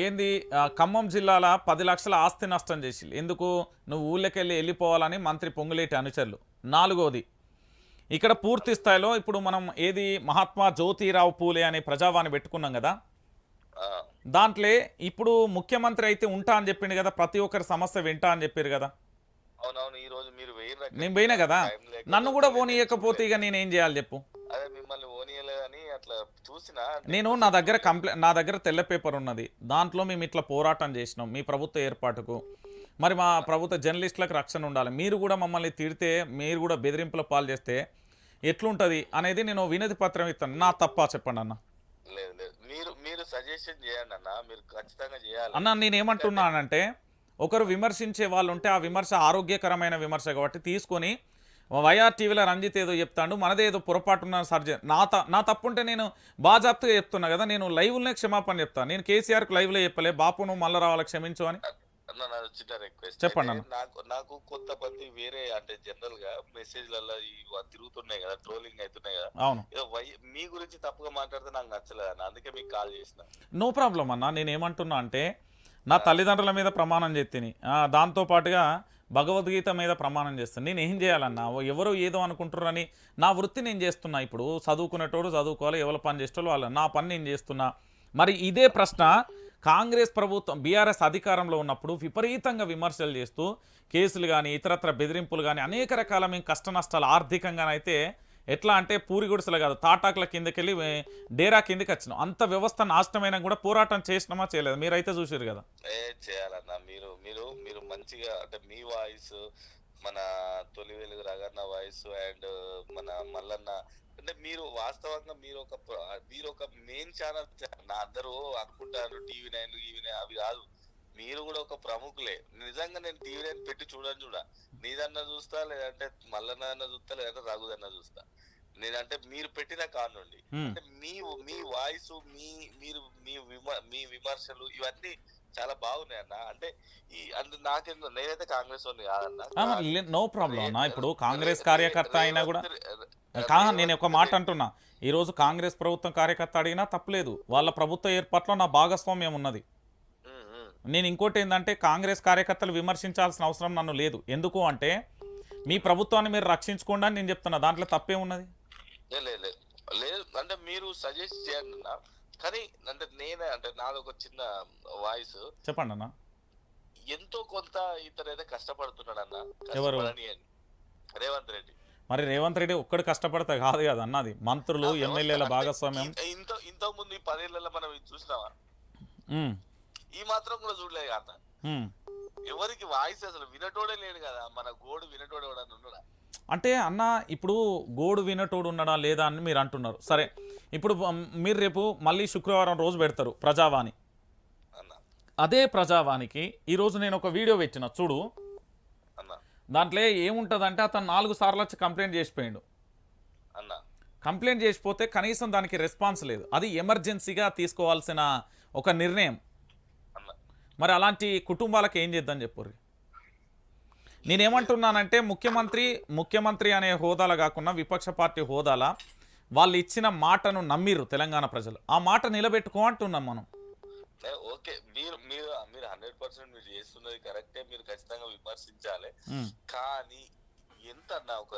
ఏంది ఖమ్మం జిల్లాల 10 లక్షల ఆస్తి నష్టం చేసిళ్ళు. ఎందుకు? నువ్వు ఊళ్ళకెళ్ళి వెళ్ళిపోవాలని మంత్రి పొంగులేటి అనుచరులు. నాలుగోది ఇక్కడ పూర్తి స్థాయిలో ఇప్పుడు మనం ఏది మహాత్మా జ్యోతిరావు పూలే అనే ప్రజావాణి పెట్టుకున్నాం కదా, దాంట్లో ఇప్పుడు ముఖ్యమంత్రి అయితే ఉంటా అని చెప్పిండు కదా, ప్రతి ఒక్కరి సమస్య వింటా అని చెప్పారు కదా. నేను పోయినా కదా, నన్ను కూడా పోనీయకపోతే ఇక నేనేం చేయాలి చెప్పు? నేను నా దగ్గర తెల్ల పేపర్ ఉన్నది, దాంట్లో మేము ఇట్లా పోరాటం చేసినాం మీ ప్రభుత్వ ఏర్పాటుకు. మరి మా ప్రభుత్వ జర్నలిస్టులకు రక్షణ ఉండాలి, మీరు కూడా మమ్మల్ని తిడితే మీరు కూడా బెదిరింపుల పాలు చేస్తే ఎట్లుంటుంది అనేది నేను వినతి పత్రం ఇస్తాను. నా తప్ప చెప్పండి అన్న. అన్న నేనేమంటున్నానంటే ఒకరు విమర్శించే వాళ్ళు ఉంటే ఆ విమర్శ ఆరోగ్యకరమైన విమర్శ కాబట్టి తీసుకొని వైఆర్ టీవీలో రంజిత్ ఏదో చెప్తాడు, మనదే ఏదో పొరపాటున్న సర్జన్ నా తప్పుంటే నేను బాజాప్తుగా చెప్తున్నా కదా, నేను లైవ్లోనే క్షమాపణ చెప్తాను. నేను కేసీఆర్కి లైవ్లో చెప్పలే బాపు నువ్వు మళ్ళీ రావాలి క్షమించు అని. చిన్న రిక్వెస్ట్ చెప్పండి. నాకు కొంతమంది వేరే అంటే జనరల్ గా మెసేజ్లలో తిరుగుతున్నాయి కదా, ట్రోలింగ్ అవుతున్నాయి కదా, అవును మీ గురించి తప్పుగా మాట్లాడితే నాకు నచ్చలేదు అన్న, అందుకే మీకు కాల్ చేసిన. నో ప్రాబ్లం అన్న. నేను ఏమంటున్నా అంటే నా తల్లిదండ్రుల మీద ప్రమాణం చేతిని, దాంతోపాటుగా భగవద్గీత మీద ప్రమాణం చేస్తాను. నేను ఏం చేయాలన్నా, ఎవరో ఏదో అనుకుంటున్నారని నా వృత్తి నేను చేస్తున్నా. ఇప్పుడు చదువుకునేటోడు చదువుకోవాలి, ఎవరు పని చేసేటోళ్ళు వాళ్ళు, నా పని నేను చేస్తున్నా. మరి ఇదే ప్రశ్న కాంగ్రెస్ ప్రభుత్వం బీఆర్ఎస్ అధికారంలో ఉన్నప్పుడు విపరీతంగా విమర్శలు చేస్తూ కేసులు కానీ ఇతరత్ర బెదిరింపులు కానీ అనేక రకాల మేము కష్ట నష్టాలు ఆర్థికంగానైతే ఎట్లా అంటే పూరి గుడిసెలు కాదు తాటాకుల కిందకెళ్ళి డేరా కిందకి వచ్చినాం. అంత వ్యవస్థ నాశనమైనా కూడా పోరాటం చేసినామా చేయలేదు? మీరైతే చూసారు కదా. చేయాలన్నా మీరు మంచిగా అంటే మీ వాయిస్, మన తొలి వెలుగు రగన్న వాయిస్ అండ్ మన మల్లన్న అంటే మీరు వాస్తవంగా మీరు ఒక మెయిన్ ఛానల్. నా అందరూ అనుకుంటారు TV9 అవి కాదు, మీరు కూడా ఒక ప్రముఖులే. నిజంగా నేను TV9 పెట్టి చూడ నీదన్నా చూస్తా, లేదంటే మల్లన్న చూస్తా, లేదంటే రఘుదన్న చూస్తా. నేనంటే మీరు పెట్టిన కానుండి అంటే మీ వాయిస్ మీ విమర్శలు ఇవన్నీ చాలా బాగున్నాయి అన్న. అంటే నేనైతే కాంగ్రెస్ వాడిని కాదన్నా, నో ప్రాబ్లం అన్న. ఇప్పుడు కాంగ్రెస్ కార్యకర్త అయినా కూడా నేను ఒక మాట అంటున్నా, ఈరోజు కాంగ్రెస్ ప్రభుత్వం కార్యకర్త అడిగినా తప్పలేదు, వాళ్ళ ప్రభుత్వ ఏర్పాట్లో నా భాగస్వామ్యం ఉన్నది. నేను ఇంకోటి ఏంటంటే కాంగ్రెస్ కార్యకర్తలు విమర్శించాల్సిన అవసరం నన్ను లేదు. ఎందుకు అంటే మీ ప్రభుత్వాన్ని మీరు రక్షించుకోండి అని నేను చెప్తున్నా, దాంట్లో తప్పే ఉన్నది లేదు. అంటే మీరు సజెస్ట్ చేయండి అన్న, కానీ అంటే నేనే అంటే నాది ఒక చిన్న వాయిస్ చెప్పండి అన్న. ఎంతో కొంత ఇతరైతే కష్టపడుతున్నాడు అన్న. ఎవరు? రేవంత్ రెడ్డి. మరి రేవంత్ రెడ్డి ఒక్కడు కష్టపడతా కాదు కదా అన్నది, మంత్రులు ఎమ్మెల్యేల భాగస్వామ్యం. ఇంత ముందు 10 ఏళ్లలో మనం చూసినావా? ఈ మాత్రం కూడా చూడలేదు అన్న. ఎవరికి వాయిస్ అసలు వినటోడే లేడు కదా, మన గోడు వినటోడే ఉన్నాడా అంటే అన్న? ఇప్పుడు గోడు వినటోడు ఉన్నాడా లేదా అని మీరు అంటున్నారు. సరే, ఇప్పుడు మీరు రేపు మళ్ళీ శుక్రవారం రోజు పెడతారు ప్రజావాణి. అదే ప్రజావానికి ఈరోజు నేను ఒక వీడియో పెట్టిన చూడు, దాంట్లో ఏముంటుందంటే అతను 4 సార్లు వచ్చి కంప్లైంట్ చేసిపోయాడు. కంప్లైంట్ చేసిపోతే కనీసం దానికి రెస్పాన్స్ లేదు. అది ఎమర్జెన్సీగా తీసుకోవాల్సిన ఒక నిర్ణయం. మరి అలాంటి కుటుంబాలకు ఏం చేద్దాం చెప్పుర్రి. నేనేమంటున్నానంటే ముఖ్యమంత్రి అనే హోదాలో కాకుండా విపక్ష పార్టీ హోదాల వాళ్ళు ఇచ్చిన మాటను నమ్మిర్రు తెలంగాణ ప్రజలు, ఆ మాట నిలబెట్టుకో అంటున్నాం మనం. ఓకే, మీరు 100% మీరు చేస్తున్నది కరెక్టే, మీరు ఖచ్చితంగా విమర్శించాలి. కానీ ఎంత అన్న ఒక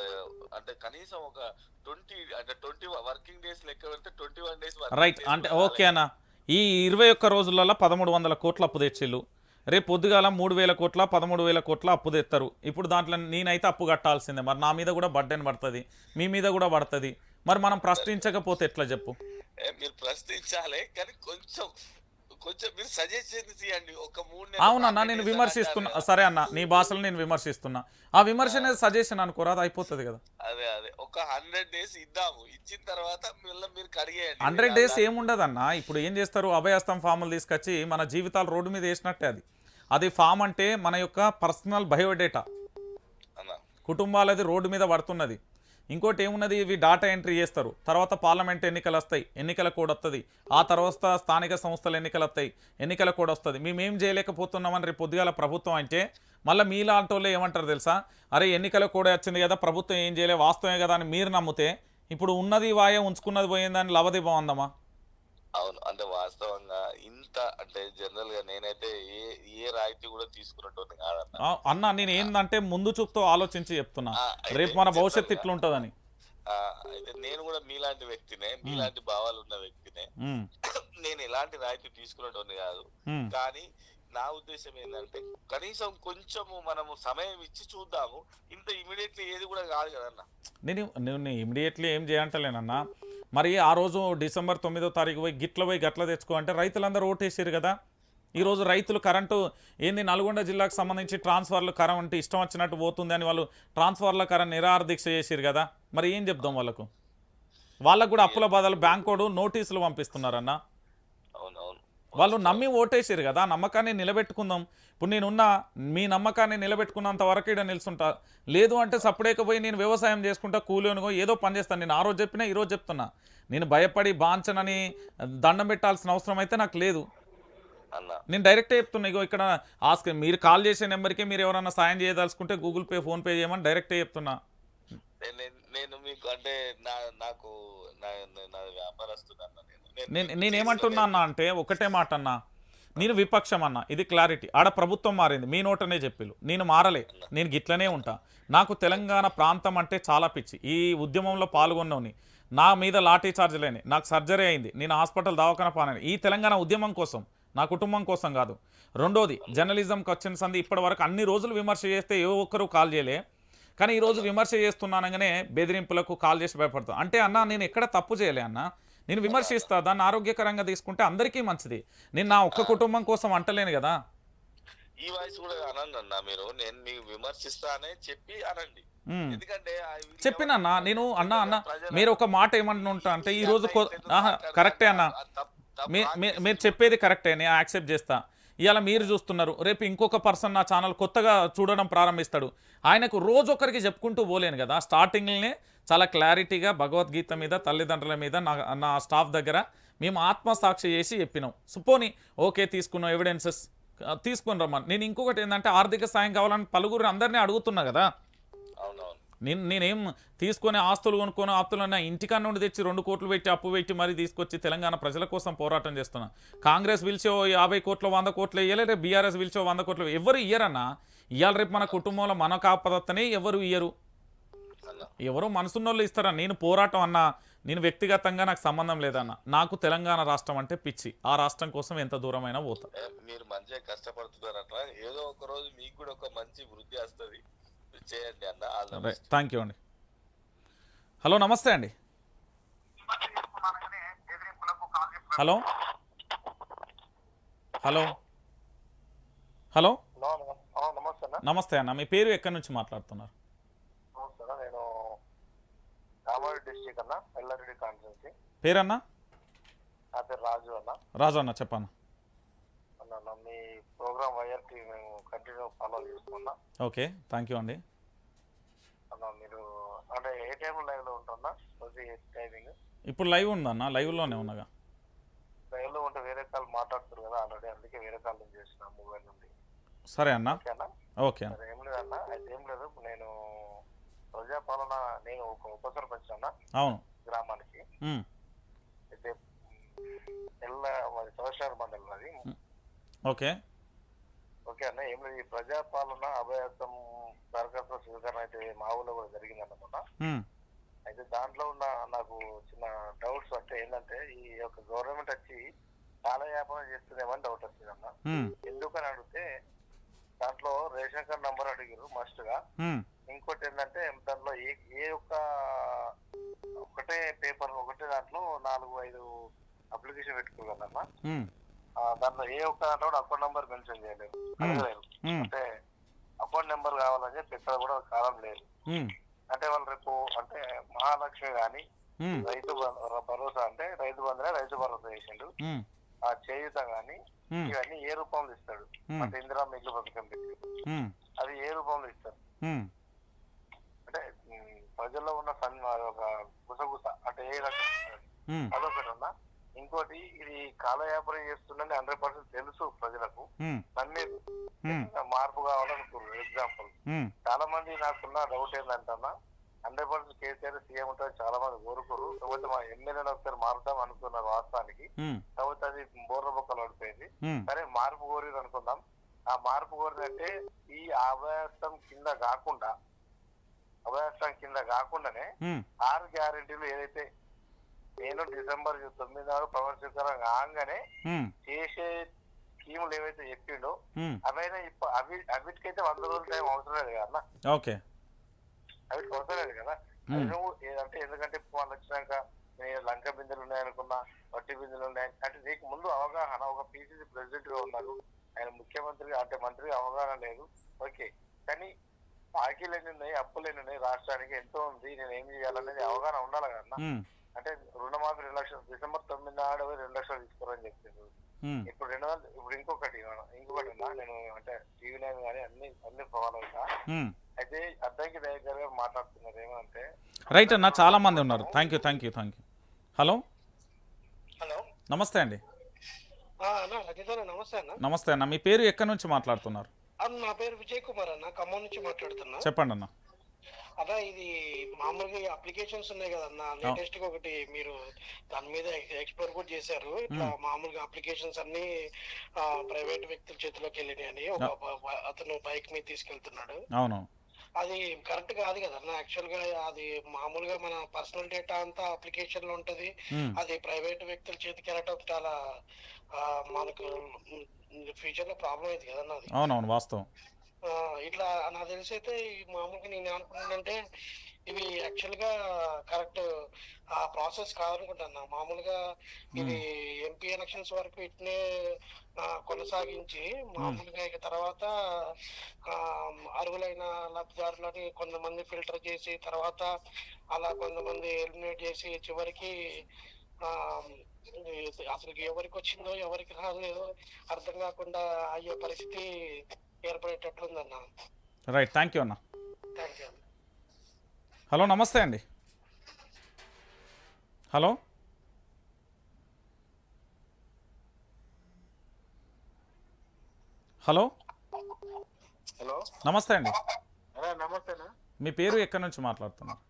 అంటే కనీసం ఒక 20 వర్కింగ్ డేస్ లెక్క పెడితే 21 డేస్ రైట్ అంటే ఓకే అన్న. ఈ 21 రోజులలో 1300 కోట్ల అప్పు తెచ్చిళ్ళు, రేపు పొద్దుగాల 3000 కోట్ల 13,000 కోట్ల అప్పు తెస్తారు. ఇప్పుడు దాంట్లో నేనైతే అప్పు కట్టాల్సిందే, మరి నా మీద కూడా బర్డెన్ పడుతుంది, మీ మీద కూడా పడుతుంది. మరి మనం ప్రశ్నించకపోతే ఎట్లా చెప్పు? మీరు ప్రశ్నించాలి, కానీ కొంచెం మీరు సజెషన్స్ ఇవ్వండి. ఒక 3 నెలలు అవునన్నా 100 నేను days విమర్శిస్తున్నా. అంటారు కదా. సరే అన్న నీ భాషలో నేను విమర్శిస్తున్నా. ఆ విమర్శ అనేది సజెషన్ అనుకోరా, అది అయిపోతుంది కదా. అదే ఒక 100 days ఇద్దాము. ఇచ్చిన తర్వాత మళ్ళీ మీరు కడిగేయండి. 100 days ఏముండదన్న. ఇప్పుడు ఏం చేస్తారు, అభయహస్తం ఫాములు తీసుకొచ్చి మన జీవితాలు రోడ్డు మీద వేసినట్టే అది. అది ఫామ్ అంటే మన యొక్క పర్సనల్ బయోడేటా, అన్న కుటుంబాలది రోడ్డు మీద పడుతున్నది. ఇంకోటి ఏమున్నది, ఇవి డాటా ఎంట్రీ చేస్తారు. తర్వాత పార్లమెంట్ ఎన్నికలు వస్తాయి, ఎన్నికల కోడ్ వస్తుంది. ఆ తర్వాత స్థానిక సంస్థల ఎన్నికలు వస్తాయి, ఎన్నికల కోడ్ వస్తుంది. మేమేం చేయలేకపోతున్నామని రేపు పొద్దుగాల ప్రభుత్వం అంటే మళ్ళీ మీలాంటి వాళ్ళు ఏమంటారు తెలుసా, అరే ఎన్నికల కోడ్ వచ్చింది కదా, ప్రభుత్వం ఏం చేయలే, వాస్తవమే కదా అని మీరు నమ్మితే ఇప్పుడు ఉన్నది వాయే ఉంచుకున్నది పోయిందని లవదీపం అందమా? అవును. అంటే వాస్తవంగా ఇంత అంటే జనరల్ గా నేనైతే ఏ రాయితీ కూడా తీసుకున్నట్టు కాదన్న. అన్న నేను ఏందంటే ముందు చూపుతో ఆలోచించి చెప్తున్నా, రేపు మన భవిష్యత్తు ఇట్లుంటుందని. అయితే నేను కూడా మీలాంటి వ్యక్తినే, మీలాంటి భావాలు ఉన్న వ్యక్తినే. నేను ఎలాంటి రాయితీ తీసుకున్నట్టు కాదు. కానీ నా ఉద్దేశం ఏంటంటే కనీసం కొంచెము మనము సమయం ఇచ్చి చూద్దాము. ఇంత ఇమీడియట్లీ ఏది కూడా కాదు కదన్న. నేను ఇమీడియట్లీ ఏం చేయంటలేనన్నా. మరి ఆ రోజు డిసెంబర్ 9వ తారీఖు పోయి గిట్ల పోయి గట్ల తెచ్చుకో అంటే రైతులందరూ ఓటేసారు కదా. ఈరోజు రైతులు కరెంటు ఏంది నల్గొండ జిల్లాకు సంబంధించి ట్రాన్స్ఫర్లు కరెంట్ ఇష్టం వచ్చినట్టు పోతుంది అని వాళ్ళు ట్రాన్స్ఫర్ల కరెంట్ నిరాహార దీక్ష చేసారు కదా. మరి ఏం చెప్దాం వాళ్ళకు? వాళ్ళకు కూడా అప్పుల బాధలు బ్యాంకోడు నోటీసులు పంపిస్తున్నారన్న. వాళ్ళు నమ్మి ఓటేసారు కదా, నమ్మకాన్ని నిలబెట్టుకుందాం. ఇప్పుడు నేనున్నా మీ నమ్మకాన్ని నిలబెట్టుకున్నంత వరకు ఇక్కడ నిలుచుంటా. లేదు అంటే సపరేకపోయి నేను వ్యవసాయం చేసుకుంటా, కూలీనుగో ఏదో పని చేస్తాను. నేను ఆ రోజు చెప్పినా ఈరోజు చెప్తున్నా, నేను భయపడి బాంచనని దండం పెట్టాల్సిన అవసరం అయితే నాకు లేదు. నేను డైరెక్టే చెప్తున్నా. ఇగో ఇక్కడ మీరు కాల్ చేసే నెంబర్కి మీరు ఎవరైనా సాయం చేయదలుచుకుంటే గూగుల్ పే, ఫోన్పే చేయమని డైరెక్టే చెప్తున్నా. నేను మీకు అంటే నాకు వ్యాపారస్తున్నా. నేనేమంటున్నా అన్న అంటే ఒకటే మాట అన్నా, నేను విపక్షం అన్న, ఇది క్లారిటీ. ఆడ ప్రభుత్వం మారింది, మీ నోటనే చెప్పిలు, నేను మారలే, నేను గిట్లనే ఉంటా. నాకు తెలంగాణ ప్రాంతం అంటే చాలా పిచ్చి. ఈ ఉద్యమంలో పాల్గొన్నవని నా మీద లాఠీ చార్జ్లేని, నాకు సర్జరీ అయింది, నేను హాస్పిటల్ దవాఖాన పానని ఈ తెలంగాణ ఉద్యమం కోసం, నా కుటుంబం కోసం కాదు. రెండోది జర్నలిజంకి వచ్చిన సంది ఇప్పటి వరకు అన్ని రోజులు విమర్శ చేస్తే ఏ ఒక్కరు కాల్ చేయలే. కానీ ఈరోజు విమర్శ చేస్తున్నానగానే బెదిరింపులకు కాల్ చేసి భయపడతాను. అంటే అన్న నేను ఎక్కడ తప్పు చేయలే అన్న, నేను విమర్శిస్తా, దాన్ని ఆరోగ్యకరంగా తీసుకుంటే అందరికీ మంచిది. నేను నా ఒక్క కుటుంబం కోసం అంటలేను కదా. ఈ వాయిస్ కూడా అనండి అన్న మీరు, నేను మీకు విమర్శిస్తానే చెప్పి అనండి. ఎందుకంటే చెప్పినన్నా నేను అన్న మీరు ఒక మాట ఏమంటుంటా అంటే ఈరోజు కరెక్టే అన్న, మీరు చెప్పేది కరెక్టే, నేను యాక్సెప్ట్ చేస్తా. ఇవాళ మీరు చూస్తున్నారు, రేపు ఇంకొక పర్సన్ నా ఛానల్ కొత్తగా చూడడం ప్రారంభిస్తాడు. ఆయనకు రోజు ఒకరికి చెప్పుకుంటూ పోలేను కదా. స్టార్టింగ్లోనే చాలా క్లారిటీగా భగవద్గీత మీద, తల్లిదండ్రుల మీద నా స్టాఫ్ దగ్గర మేము ఆత్మసాక్షి చేసి చెప్పినాం. సుపోని ఓకే తీసుకున్నాం, ఎవిడెన్సెస్ తీసుకుని రమ్మని. నేను ఇంకొకటి ఏంటంటే ఆర్థిక సాయం కావాలని పలువురు అందరినీ అడుగుతున్నా కదా. నేనేం తీసుకొని ఆస్తులు కొనుక్కొని ఆస్తులు ఇంటికాడ నుండి తెచ్చి 2 కోట్లు పెట్టి అప్పు పెట్టి మరీ తీసుకొచ్చి తెలంగాణ ప్రజల కోసం పోరాటం చేస్తున్నా. కాంగ్రెస్ పిలిచో 50 కోట్లు 100 కోట్లు వేయలే, రేపు బీఆర్ఎస్ పిలిచో 100 కోట్లు ఎవరు ఇయ్యరన్నా. ఇవాళ రేపు మన కుటుంబంలో మన కాపదత్తనే ఎవరు ఇయ్యరు, ఎవరో మనసున్నోళ్ళు ఇస్తారా. నేను పోరాటం అన్నా, నేను వ్యక్తిగతంగా నాకు సంబంధం లేదన్న. నాకు తెలంగాణ రాష్ట్రం అంటే పిచ్చి, ఆ రాష్ట్రం కోసం ఎంత దూరమైనా పోతా. మీరు మంచిగా కష్టపడుతున్నారట, ఏదో ఒక రోజు మీకు కూడా ఒక మంచి వృద్ధి వస్తుంది, చేయండి అన్న. థ్యాంక్ యూ అండి. హలో నమస్తే అండి. హలో హలో హలో నమస్తే అన్న, మీ పేరు ఎక్కడి నుంచి మాట్లాడుతున్నారు? నేను కామారెడ్డి డిస్ట్రిక్ట్ అన్న, ఎల్లారెడ్డి కాన్స్టిట్యున్సీ. పేరన్నా? నా పేరు రాజు అన్న. రాజు అన్న చెప్పన్న. అన్న మీ ప్రోగ్రామ్ వైఆర్టీ మేము కంటిన్యూ ఫాలో చేసుకున్నా. ఓకే థ్యాంక్ యూ అండి. అన్న మీరు అంటే ఏ టైం లైవ్ లో ఉంటున్నా? టైమింగ్ ఇప్పుడు లైవ్ ఉందన్న, లైవ్లోనే ఉన్నగా. లైవ్ లో ఉంటే వేరే కాల్ మాట్లాడుతారు కదా ఆల్రెడీ, అందుకే వేరే కాల్ చేసిన మొబైల్ నుండి. సరే అన్న. ఓకే అన్న. ఏం లేదన్న, అయితే ఏం లేదు, నేను ప్రజాపాలన, నేను ఒక ఉప సర్పంచ్ అన్న. అవును. గ్రామానికి అయితే సంవత్సరాల మండలం అది. ఓకే ఓకే అన్న, ఏం లేదు, ఈ ప్రజాపాలన అభయహస్తం దరఖాస్తు స్వీకరణ అయితే మా ఊళ్ళో కూడా జరిగిందన్నమాట. అయితే దాంట్లో ఉన్న నాకు చిన్న డౌట్స్ అంటే ఏంటంటే, ఈ యొక్క గవర్నమెంట్ వచ్చి కాలయాపన చేస్తుందేమని డౌట్ వచ్చిందన్న. ఎందుకని అడిగితే దాంట్లో రేషన్ కార్డ్ నంబర్ అడిగారు మస్ట్ గా. ఇంకోటి ఏంటంటే దాంట్లో ఏ ఒక్క ఒకటే పేపర్ ఒకటే దాంట్లో 4-5 అప్లికేషన్ పెట్టుకోగలన్నా. దాంట్లో ఏ ఒక్క దాంట్లో కూడా అకౌంట్ నెంబర్ మెన్షన్ చేయలేదు, అడగలేదు. అంటే అకౌంట్ నెంబర్ కావాలని చెప్పి ఎక్కడ కూడా కాలం లేదు. అంటే వాళ్ళు రేపు అంటే మహాలక్ష్మి గాని రైతు భరోసా అంటే రైతు బంధునే రైతు భరోసా చేసిండు, ఆ చేయుత గాని ఇవన్నీ ఏ రూపంలో ఇస్తాడు, అంటే ఇందిరా మిగులు పథకం పెట్టి అది ఏ రూపంలో ఇస్తారు. అంటే ప్రజల్లో ఉన్న ఒక గుసగుస అంటే ఏ రకం అదొకటి ఉన్నా. ఇంకోటి ఇది కాలయాపనం చేస్తుందని 100% తెలుసు ప్రజలకు, అన్ని మార్పు కావాలనుకున్నారు. ఎగ్జాంపుల్ చాలా మంది నాకున్న డౌట్ ఏంటంటన్నా 100% కేసీఆర్ సీఎం ఉంటుంది చాలా మంది కోరుకోరు, కాబట్టి మా ఎమ్మెల్యేలు ఒకసారి మారుతాం అనుకున్నారు వాస్తవానికి, కాబట్టి అది బోర్ర బొక్కలు పడిపోయింది. సరే మార్పు కోరిరు అనుకుందాం. ఆ మార్పు కోరినంటే ఈ అభయాస్తం కింద కాకుండానే 6 గ్యారెంటీలు ఏదైతే నేను డిసెంబర్ 9 నాడు ప్రమాణ స్వీకారం కాగానే చేసే స్కీములు ఏవైతే చెప్పిండో అవైనా అవిటికైతే 100 రోజులు టైం అవసరం లేదు కదా, అవిటికి అవసరం లేదు కదా. అంటే ఎందుకంటే వాళ్ళు వచ్చినాక లంక బిందెలు ఉన్నాయనుకున్నా, వట్టి బిందెలు ఉన్నాయి అంటే నీకు ముందు అవగాహన, ఒక పిసిసి ప్రెసిడెంట్ గా ఉన్నారు, ఆయన ముఖ్యమంత్రిగా అంటే మంత్రిగా అవగాహన లేదు, ఓకే. కానీ బాకీలు ఎన్ని ఉన్నాయి, అప్పులు ఎన్ని ఉన్నాయి, రాష్ట్రానికి ఎంతో ఉంది, నేను ఏం చేయాలనేది అవగాహన ఉండాలి కదా. అంటే రుణమాఫీ 2 లక్షలు డిసెంబర్ 9 నాడు 2 లక్షలు తీసుకోరని చెప్పింది. ఇప్పుడు 200 ఇప్పుడు ఇంకొకటి ఉన్నా, నేను అంటే టీవీ నైన్ కానీ అన్ని ఫాలో అవుతా. అయితే అద్దంకి దగ్గర గారు మాట్లాడుతున్నారు ఏమంటే రైట్ అన్న, చాలా మంది ఉన్నారు. Thank you. హలో నమస్తే అండి. నమస్తే అన్న, మీ పేరు ఎక్కడి నుంచి మాట్లాడుతున్నారు? నా పేరు విజయ్ కుమార్ అన్న, ఖమ్మం నుంచి మాట్లాడుతున్నా. చెప్పండి అన్న. అదా ఇది మామూలుగా అప్లికేషన్స్ ఉన్నాయి కదన్నా, లేటెస్ట్ గా ఒకటి మీరు దాని మీద ఎక్స్ప్లోర్ కూడా చేశారు. ఇట్లా మామూలుగా అప్లికేషన్స్ అన్ని ప్రైవేట్ వ్యక్తుల చేతిలోకి వెళ్ళినాయని అతను బైక్ మీద తీసుకెళ్తున్నాడు. అవును, అది కరెక్ట్ కాదు కదన్నా. యాక్చువల్ గా అది మామూలుగా మన పర్సనల్ డేటా అంతా అప్లికేషన్ లో ఉంటది, అది ప్రైవేట్ వ్యక్తుల చేతికి వెళ్ళటం చాలా మనకు ఫ్యూచర్ లో ప్రాబ్లం అయింది కదన్నా. అది అవునవును వాస్తవం. ఇట్లా నాకు తెలిసి అయితే మామూలుగా నేను ఏమనుకుంటున్నానంటే ఇవి యాక్చువల్ గా కరెక్ట్ ఆ ప్రాసెస్ కాదనుకుంటున్నా. మామూలుగా ఇది ఎంపీ ఎలక్షన్స్ వరకు ఇట్నే కొనసాగించి మామూలుగా ఇక తర్వాత అర్హులైన లబ్ధిదారులని కొంతమంది ఫిల్టర్ చేసి తర్వాత అలా కొంతమంది ఎలిమినేట్ చేసి చివరికి అసలు ఎవరికి వచ్చిందో ఎవరికి రాలేదో అర్థం కాకుండా అయ్యే పరిస్థితి ఏర్పడేటట్లుందన్న. రైట్, థ్యాంక్ యూ అన్న. Thank you. హలో నమస్తే అండి. హలో హలో నమస్తే అండి. నమస్తేనా, మీ పేరు ఎక్కడి నుంచి మాట్లాడుతున్నారు?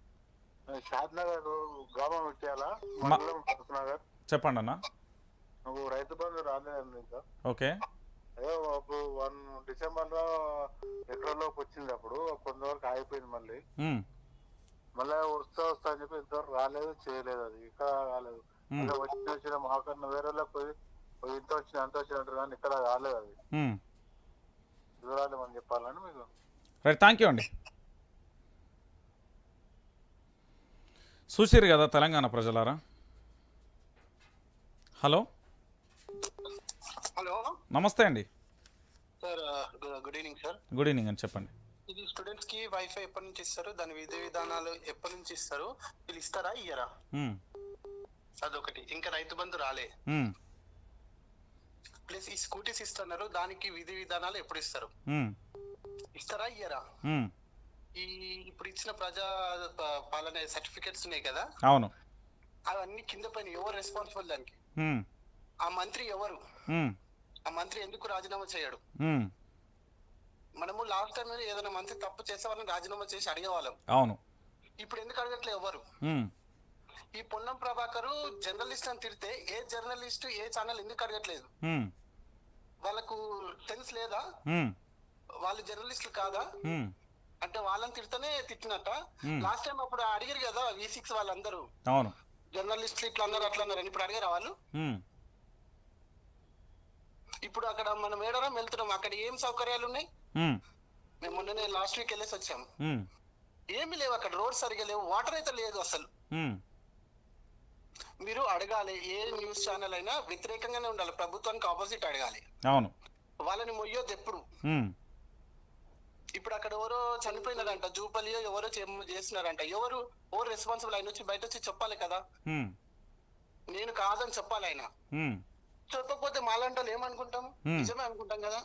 షాద్నగర్ గ్రామం ఇట్యాల మండలం నగర్. చెప్పండి అన్న. నువ్వు రైతు బంధు రాలేదండి ఇంకా? ఓకే. అదే అప్పుడు 1 డిసెంబర్ లో ఎకరంలోకి వచ్చింది, అప్పుడు కొంతవరకు ఆగిపోయింది, మళ్ళీ వస్తా అని చెప్పి ఇంతవరకు రాలేదు, చేయలేదు, అది ఇక్కడ రాలేదు. వచ్చిన మాకన్నా వేరే పోయి ఇంత వచ్చింది అంత వచ్చింది అంటారు కానీ ఇక్కడ రాలేదు, అది వివరాలు మనం చెప్పాలని మీకు. రైట్, థ్యాంక్ యూ అండి. చూసిరు కదా తెలంగాణ ప్రజలారా. హలో నమస్తే అండి. Sir good evening sir. Good evening అని చెప్పండి. ఇది స్టూడెంట్స్ కి వైఫై ఎప్పటి నుంచి ఇస్తారు, దాని విధి విధానాలు ఎప్పటి నుంచి ఇస్తారు, వీళ్ళు ఇస్తారా ఇయ్యరా? అదొకటి. ఇంకా రైతు బంధు రాలే, ప్లస్ ఈ స్కూటీస్ ఇస్తున్నారు, దానికి విధి విధానాలు ఎప్పుడు ఇస్తారు, ఇస్తారా ఇయ్యరా? ఈ ఇప్పుడు ఇచ్చిన ప్రజా పాలన సర్టిఫికెట్స్ ఉన్నాయి కదా, అవును, అవన్నీ కింద పైన ఎవరు రెస్పాన్సిబుల్ దానికి? ఆ మంత్రి ఎవరు? ఆ మంత్రి ఎందుకు రాజీనామా చేయడు? మనము లాస్ట్ టైం ఏదైనా మంత్రి తప్పు చేస్తే వాళ్ళని రాజీనామా చేసి అడిగేవాళ్ళం. అవును, ఇప్పుడు ఎందుకు అడగట్లే ఎవరు? ఈ పొన్నం ప్రభాకర్ జర్నలిస్ట్ అని తిడితే ఏ జర్నలిస్ట్ ఏ ఛానల్ ఎందుకు అడగట్లేదు? వాళ్ళకు తెలుసు లేదా వాళ్ళు జర్నలిస్టులు కాదా? అంటే వాళ్ళని తిడితేనే తిట్టినట్ట. లాస్ట్ టైం అప్పుడు అడిగారు కదా V6 వాళ్ళందరూ, అవును, జర్నలిస్టులు ఇట్లా అన్నారు అట్లా అన్నారు, ఇప్పుడు అడిగారా వాళ్ళు? ఇప్పుడు అక్కడ మనం ఏడరం వెళ్తున్నాం, అక్కడ ఏం సౌకర్యాలు ఉన్నాయి? మేము మొన్ననే లాస్ట్ వీక్ వెళ్ళేసి వచ్చాం, ఏమి లేవు అక్కడ, రోడ్ సరిగా లేవు, వాటర్ అయితే లేదు అసలు. మీరు అడగాలి. ఏ న్యూస్ ఛానల్ అయినా వ్యతిరేకంగానే ఉండాలి, ప్రభుత్వానికి ఆపోజిట్ అడగాలి. అవును. వాళ్ళని మొయ్యొద్దు ఎప్పుడు. ఇప్పుడు అక్కడ ఎవరో చనిపోయినారంట, జూపల్లియో ఎవరో చేస్తున్నారంట, ఎవరు రెస్పాన్సిబుల్? ఆయన వచ్చి బయట వచ్చి చెప్పాలి కదా, నేను కాదని చెప్పాలి ఆయన. చెప్పకపోతే మాలాంటి వాళ్ళు ఏమనుకుంటాం? నిజమే అనుకుంటాం కదా.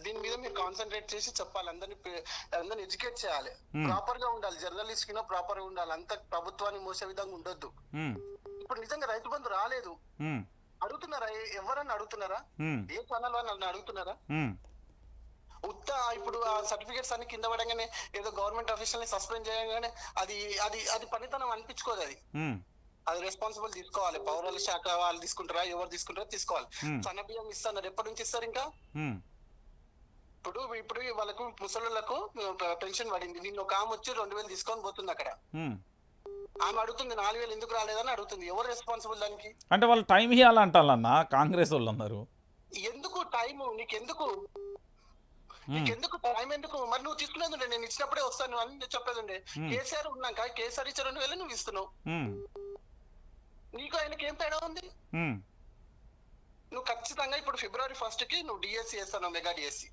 దీని మీద మీరు కాన్సన్ట్రేట్ చేసి చెప్పాలి, అందరిని ఎడ్యుకేట్ చేయాలి, ప్రాపర్ గా ఉండాలి, జర్నలిస్ట్ కింద ప్రాపర్ గా ఉండాలి, అంత ప్రభుత్వాన్ని మోసే విధంగా ఉండొద్దు. ఇప్పుడు నిజంగా రైతు బంధు రాలేదు, అడుగుతున్నారా? ఎవరన్నా అడుగుతున్నారా? ఏ ఛానల్ వాళ్ళని అడుగుతున్నారా? ఇప్పుడు ఆ సర్టిఫికేట్స్ అన్ని కింద పడగానే ఏదో గవర్నమెంట్ ఆఫీషియల్ ని సస్పెండ్ చేయగానే అది పనితనం అనిపించుకోదు. అది రెస్పాన్సిబుల్ తీసుకోవాలి. పౌరాల శాఖ వాళ్ళు తీసుకుంటారా, ఎవరు తీసుకుంటారో తీసుకోవాలి. సన్న బియ్యం ఇస్తున్నారు, ఎప్పటి నుంచి ఇస్తారు? ఇంకా ఇప్పుడు వాళ్ళకు ముసలులకు పెన్షన్ పడింది, నిన్న ఒక ఆమె వచ్చి 2000 తీసుకొని పోతుంది. అక్కడ ఆమె అడుగుతుంది 4000 ఎందుకు రాలేదని అడుగుతుంది. ఎవరు రెస్పాన్సిబుల్ దానికి? అంటే వాళ్ళు టైం ఇవ్వాలంటారన్న కాంగ్రెస్ వాళ్ళు అందరూ. ఎందుకు టైం? నీకెందుకు టైం ఎందుకు? మరి నువ్వు తీసుకునేది ఉండే, నేను ఇచ్చినప్పుడే వస్తాను అని చెప్పేది ఉండే. కేసీఆర్ ఉన్నాక కేసీఆర్ ఇచ్చే 2000 నువ్వు ఇస్తున్నావు. నీకు ఆయనకి ఏం తేడా ఉంది? నువ్వు ఖచ్చితంగా ఇప్పుడు February 1st కి నువ్వు డిఎస్సి వేస్తాను, మెగా డిఎస్సి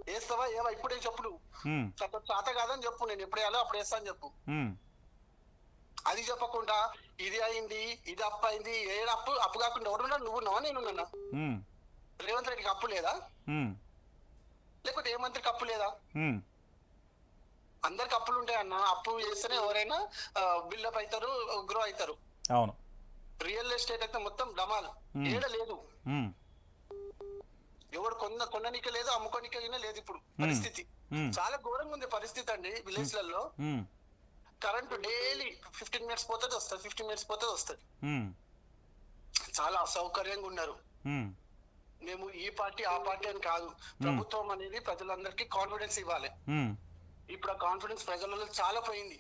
వేస్తావా? ఏవా ఇప్పుడే చెప్పు. నువ్వు చాత కాదని చెప్పు, నేను ఎప్పుడు వేయాలో అప్పుడు వేస్తా అని చెప్పు. అది చెప్పకుండా ఇది అయింది, ఇది అప్పు అయింది, ఏడు అప్పు కాకుండా ఎవడున్నా? నువ్వు ఉన్నావా, నేనున్నా? రేవంత్ రెడ్డికి అప్పు లేదా? లేకపోతే ఏ మంత్రికి అప్పు లేదా? అందరికి అప్పులు ఉంటాయి అన్న. అప్పు చేస్తేనే ఎవరైనా బిల్డప్ అవుతారు, గ్రో అవుతారు. అవును. రియల్ ఎస్టేట్ అయితే మొత్తం డమాల్, ఏడ లేదు. ఎవడు కొననీకే లేదు, అమ్ముకోనికే లేదు. ఇప్పుడు పరిస్థితి చాలా ఘోరంగా ఉంది పరిస్థితి అండి. విలేజ్ లలో కరెంటు డైలీ 15 minutes పోతుంది వస్తుంది, 15 minutes పోతుంది వస్తుంది. చాలా అసౌకర్యంగా ఉన్నారు. మేము ఈ పార్టీ ఆ పార్టీ అని కాదు, ప్రభుత్వం అనేది ప్రజలందరికీ కాన్ఫిడెన్స్ ఇవ్వాలి. ఇప్పుడు ఆ కాన్ఫిడెన్స్ ప్రజలలో చాలా పోయింది.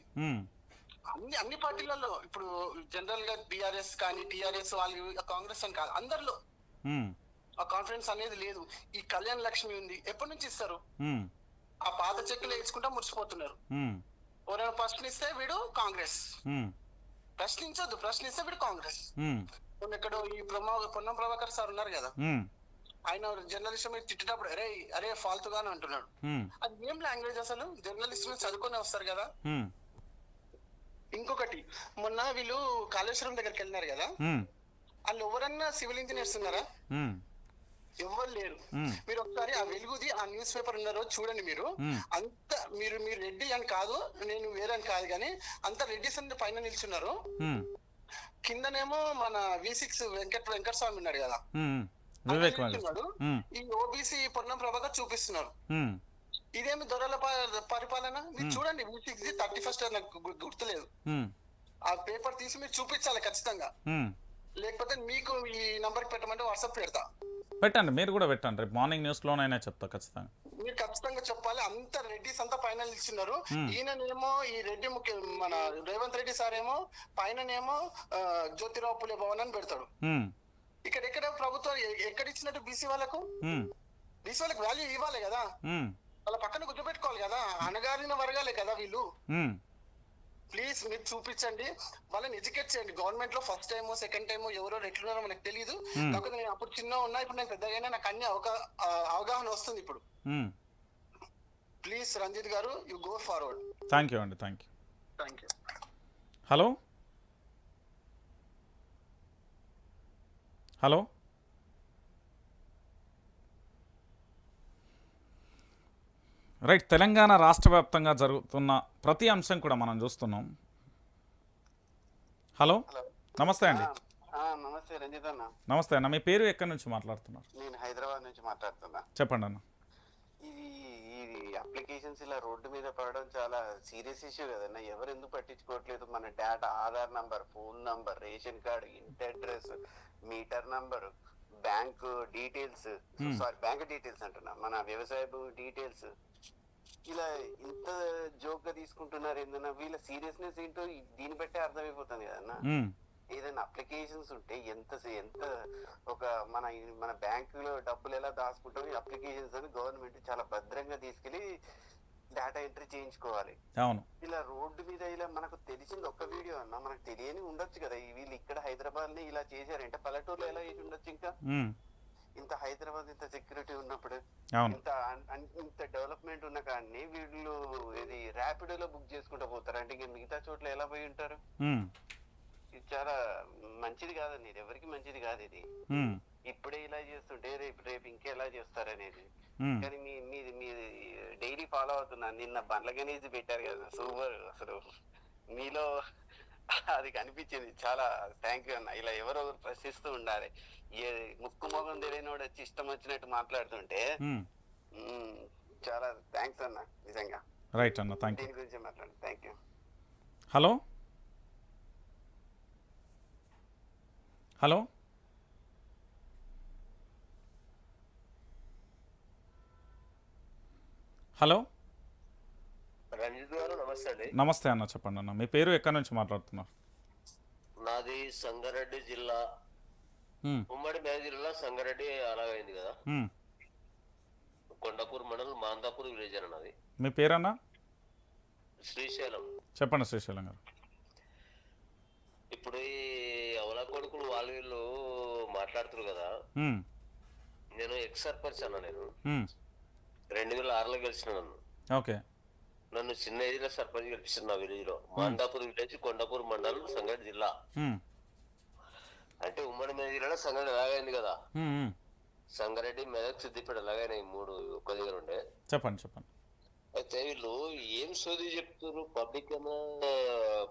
అన్ని పార్టీలలో ఇప్పుడు జనరల్ గా బీఆర్ఎస్ కానీ టీఆర్ఎస్ వాళ్ళు, కాంగ్రెస్ అని కాదు, అందరిలో ఆ కాన్ఫిడెన్స్ అనేది లేదు. ఈ కళ్యాణ లక్ష్మి ఉంది, ఎప్పటి నుంచి ఇస్తారు? ఆ పాత చెక్కులు వేసుకుంటా మురిసిపోతున్నారు. ఎవరైనా ప్రశ్నిస్తే వీడు కాంగ్రెస్, ప్రశ్నిస్తే వీడు కాంగ్రెస్. ఇక్కడ ఈ పొన్నం ప్రభాకర్ సార్ ఉన్నారు కదా, ఆయన జర్నలిస్ట్ మీద తిట్టేటప్పుడు అరే ఫాల్తుగానే అంటున్నాడు. అది ఏం లాంగ్వేజ్ అసలు? జర్నలిస్ట్ మీద చదువుకొని వస్తారు కదా. ఇంకొకటి, మొన్న వీళ్ళు కాళేశ్వరం దగ్గరికి వెళ్ళినారు కదా, వాళ్ళు ఎవరన్నా సివిల్ ఇంజనీర్స్ ఉన్నారా? ఎవరు లేరు. మీరు ఒకసారి ఆ వెలుగుది ఆ న్యూస్ పేపర్ ఉన్నారో చూడండి. మీరు అంత మీరు రెడ్డి అని కాదు, నేను వేరే అని కాదు, కానీ అంత రెడ్డిస్ అని పైన నిల్చున్నారు. కిందనేమో మన V6 వెంకటస్వామి ఉన్నాడు కదా, ఈ ఓబీసీ పొన్నం ప్రభాకర్ చూపిస్తున్నారు. ఇదేమి దొరల పరిపాలన? మీరు చూడండి, V6 31st నాకు గుర్తులేదు. ఆ పేపర్ తీసి మీరు చూపించాలి ఖచ్చితంగా. లేకపోతే మీకు ఈ నంబర్ కి పెట్టమంటే వాట్సాప్ పెట్టండి, మీరు కూడా పెట్టండి. రేపు మార్నింగ్ న్యూస్ లోనైనా చెప్తా ఖచ్చితంగా. మీరు ఖచ్చితంగా చెప్పాలి. అంత రెడ్డిస్ అంతా పైన నిలిచినారు. ఈయననేమో ఈ రెడ్డి మన రేవంత్ రెడ్డి సార్ ఏమో పైననేమో జ్యోతిరావు పులే భవన్ అని పెడతాడు. ఎక్కడ ప్రభుత్వం ఎక్కడ ఇచ్చినట్టు బీసీ వాళ్ళకు వాల్యూ ఇవ్వాలి కదా, వాళ్ళ పక్కన గుర్తుపెట్టుకోవాలి కదా, అణగారిన వర్గాలే కదా వీళ్ళు. ప్లీజ్ మీరు చూపించండి, వాళ్ళని ఎడ్యుకేట్ చేయండి. గవర్నమెంట్ లో ఫస్ట్ టైమో సెకండ్ టైమో ఎవరో ఎట్లున్నారో మనకు తెలియదు. కాకపోతే నేను అప్పుడు చిన్న ఉన్నా, ఇప్పుడు నేను పెద్దగా నాకు అన్ని అవగాహన వస్తుంది ఇప్పుడు. ప్లీజ్ రంజిత్ గారు, you go forward. Thank you అండి, thank you. Hello hello right. Telangana రాష్ట్ర వ్యాప్తంగా జరుగుతున్న ప్రతి అంశం కూడా మనం చూస్తున్నాం. హలో నమస్తే అండి. నమస్తే రంజిత్ అన్న. నమస్తే అన్న, మీ పేరు ఎక్కడి నుంచి మాట్లాడుతున్నారు? నేను హైదరాబాద్ నుంచి మాట్లాడుతున్నా. చెప్పండి అన్న. ఇది అప్లికేషన్స్ ఇలా రోడ్డు మీద పడడం చాలా సీరియస్ ఇష్యూ కదన్న. ఎవరు ఎందుకు పట్టించుకోవట్లేదు? మన data, Aadhaar number, phone number, ration card, ఇంటి address, meter number, bank details, bank details అంటున్నా, మన వ్యవసాయ డీటెయిల్స్, ఇలా ఇంత జోక్ గా తీసుకుంటున్నారు. ఏందన్నా వీళ్ళ సీరియస్నెస్ ఏంటో దీన్ని బట్టే అర్థమైపోతుంది కదన్నా. ఏదైనా అప్లికేషన్స్ ఉంటే ఎంత ఒక మన బ్యాంకులో డబ్బులు ఎలా దాచుకుంటాం, ఈ అప్లికేషన్స్ అని గవర్నమెంట్ చాలా భద్రంగా తీసుకెళ్లి డేటా ఎంట్రీ చేయించుకోవాలి. అవును. ఇలా రోడ్డు మీద ఇలా మనకు తెలిసింది ఒక్క వీడియో అన్న, మనకు తెలియని ఉండొచ్చు కదా. వీళ్ళు ఇక్కడ హైదరాబాద్ ని ఇలా చేశారంటే పల్లెటూరులో ఎలా చేసి ఉండొచ్చు? ఇంకా ఇంత హైదరాబాద్ ఇంత సెక్యూరిటీ ఉన్నప్పుడు, ఇంత డెవలప్మెంట్ ఉన్న కాడిని వీళ్ళు ఇది ర్యాపిడోలో బుక్ చేసుకుంటూ పోతారు అంటే ఇంకా మిగతా చోట్ల ఎలా పోయి ఉంటారు? ఇది చాలా మంచిది కాదండి, ఇది ఎవరికి మంచిది కాదు. ఇది ఇప్పుడే ఇలా చేస్తుంటే రేపు ఇంకెలా చేస్తారనేది. కానీ మీది డైలీ ఫాలో అవుతున్నాను. నిన్న బండ్ల గణేష్ పెట్టారు కదా, సూపర్. అసలు మీలో అది కనిపించింది. చాలా థ్యాంక్ యూ అన్న. ఇలా ఎవరో ప్రశ్నిస్తూ ఉండాలి. ముక్కు మొగం తెలియనోడు వచ్చి ఇష్టం వచ్చినట్టు మాట్లాడుతుంటే చాలా థ్యాంక్స్ అన్న, నిజంగా. రైట్ అన్న, థ్యాంక్ యూ. దీని గురించి మాట్లాడండి. Thank you. Hello hello hello Ranjith గారు నమస్తే అండి. నమస్తే అన్న, చెప్పండి అన్న. మీ పేరు ఎక్కడి నుంచి మాట్లాడుతున్నారు? నాది సంగారెడ్డి జిల్లా, ఉమ్మడి మేదక్ జిల్లా సంగారెడ్డి అలాగైంది కదా. కొండపూర్ మండలం మాందాపూర్ విలేజ్ అన్నది. మీ పేరన్నా? శ్రీశైలం. చెప్పండి శ్రీశైలం గారు. ఇప్పుడు ఈ అవలా కొడుకులు వాళ్ళు వీళ్ళు మాట్లాడుతున్నారు కదా. నేను ఎక్స్ సర్పంచ్ అన్న. నేను 2006లో గెలిచిన. నన్ను ఓకే, నన్ను చిన్న ఏజ్ లో సర్పంచ్ గెలిపించారు నా విలేజ్ లో. మాందాపూర్ విలేజ్, కొండపూర్ మండలం, సంగారెడ్డి జిల్లా. అంటే ఉమ్మడి మేదక్ జిల్లాలో సంగారెడ్డి ఎలాగైంది కదా. సంగారెడ్డి, మెదక్, సిద్దిపేట ఎలాగైనా ఈ 3 ఒక్క దగ్గర ఉండే. చెప్పండి చెప్పండి. అయితే వీళ్ళు ఏం సోది చెప్తారు? పబ్లిక్ అన్నా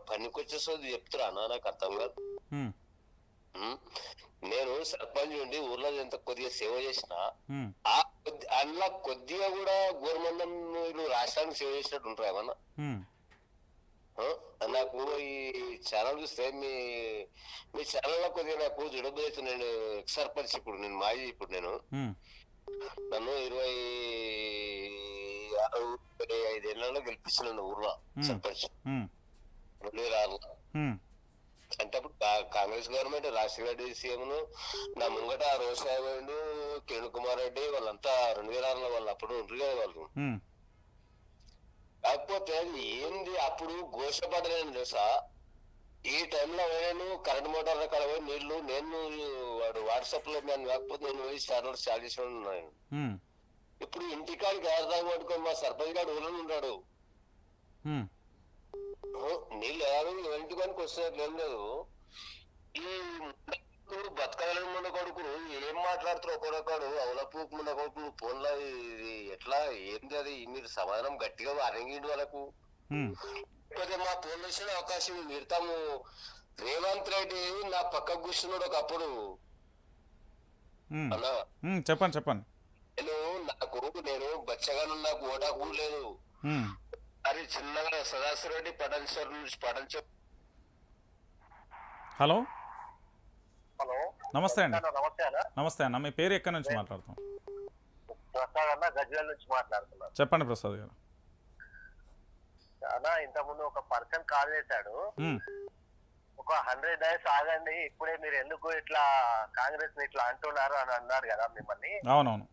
పనికొచ్చే సోది చెప్తారా అన్న? నాకు అర్థం కాదు. నేను సర్పంచ్ ఉండి ఊర్లో ఎంత కొద్దిగా సేవ చేసిన, అందులో కొద్దిగా కూడా గవర్నమెంట్ వీళ్ళు రాష్ట్రానికి సేవ చేసినట్టు ఉంటారు ఏమన్నా? నాకు ఈ ఛానల్ చూస్తే మీ ఛానల్ లో కొద్దిగా నాకు జుడబు అవుతుంది. నేను ఎక్స్ సర్పంచ్, ఇప్పుడు నేను మాజీ. ఇప్పుడు నేను నన్ను 25 ఏళ్లలో గెలిపించిన ఊర్లో సర్పంచ్ 2006లో. అంటే అప్పుడు కాంగ్రెస్ గవర్నమెంట్, రాజశేఖర రెడ్డి సీఎం, నా ముంగట రోషాయి పోయిండు, కిరణ్ కుమార్ రెడ్డి, వాళ్ళంతా 2006లో వాళ్ళు అప్పుడు ఉండరు కదా వాళ్ళు. కాకపోతే ఏంది అప్పుడు ఘోషపడలేను తెలుసా. ఈ టైంలో నేను కరెంట్ మోటార్ల కాడ పోయి నీళ్లు, నేను వాడు వాట్సాప్ లో నేను కాకపోతే నేను పోయి ఛానల్ స్టార్ట్ చేసి ఉన్నాను. ఇప్పుడు ఇంటికాడికి అర్థం పట్టుకొని మా సర్పంచ్ గారు ఊళ్ళో ఉన్నాడు. నీళ్ళు ఇంటికానికి వస్తున్నట్లు ఏం లేదు. ఈ బతకాలని ముందు కొడుకులు ఏం మాట్లాడుతారు? ఒకడొకడు అవలపు ముందు కొడుకులు ఫోన్లో ఎట్లా ఏంది అది? మీరు సమాధానం గట్టిగా అరంగిండి వాళ్ళకు. మా ఫోన్ చేసిన అవకాశం మిడతాము. రేవంత్ రెడ్డి నా పక్కకు కూర్చున్నాడు ఒకప్పుడు అన్నా. చెప్పండి చెప్పండి. నేను బచ్చగాను, నాకు ఓటాకు లేదు. అది చిన్నగా సదాశివ రెడ్డి పటన్సర్ నుంచి హలో హలో నమస్తే అండి. నమస్తే అన్న. నమస్తే అన్న, మీ పేరు ఎక్కడి నుంచి మాట్లాడుతాం? ప్రసాద్ అన్న, గజ్వేల్ నుంచి మాట్లాడుతున్నాను. చెప్పండి ప్రసాద్ గారు. అన్న, ఇంతకుముందు ఒక పర్సన్ కాల్ చేశాడు, ఒక 100 days ఆగండి, ఇప్పుడే మీరు ఎందుకు ఇట్లా కాంగ్రెస్ ని ఇట్లా అంటున్నారు అని అన్నారు కదా మిమ్మల్ని. అవునవును.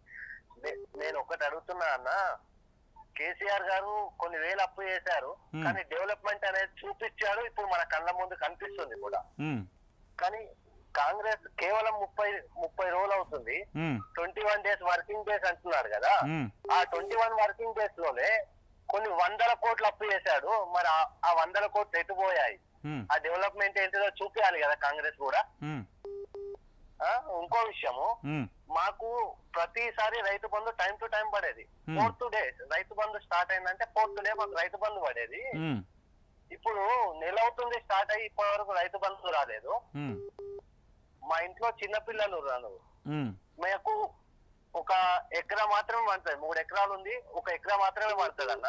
నేను ఒకటి అడుగుతున్నా అన్న, కేసీఆర్ గారు కొన్ని వేలు అప్పు చేశారు, కానీ డెవలప్మెంట్ అనేది చూపించాడు, ఇప్పుడు మన కళ్ళ ముందు కనిపిస్తుంది కూడా. కానీ కాంగ్రెస్ కేవలం 30 రోజులు అవుతుంది, 21 days వర్కింగ్ డేస్ అంటున్నాడు కదా. ఆ 21 వర్కింగ్ డేస్ లోనే కొన్ని 100 కోట్లు అప్పు చేశాడు. మరి ఆ 100 కోట్లు ఎటుపోయాయి? ఆ డెవలప్మెంట్ ఏంటిదో చూపించాలి కదా కాంగ్రెస్ కూడా. ఇంకో విషయము, మాకు ప్రతిసారి Rythu Bandhu time to time పడేది. 4th day Rythu Bandhu start అయిందంటే 4th day మాకు రైతు బంధు పడేది. ఇప్పుడు నెల అవుతుంది స్టార్ట్ అయ్యి, ఇప్పటి వరకు రైతు బంధు రాలేదు. మా ఇంట్లో చిన్న పిల్లలు రాను, మాకు 1 ఎకరా మాత్రమే పడుతుంది. 3 ఎకరాలు ఉంది, 1 ఎకరా మాత్రమే పడుతుంది అన్న.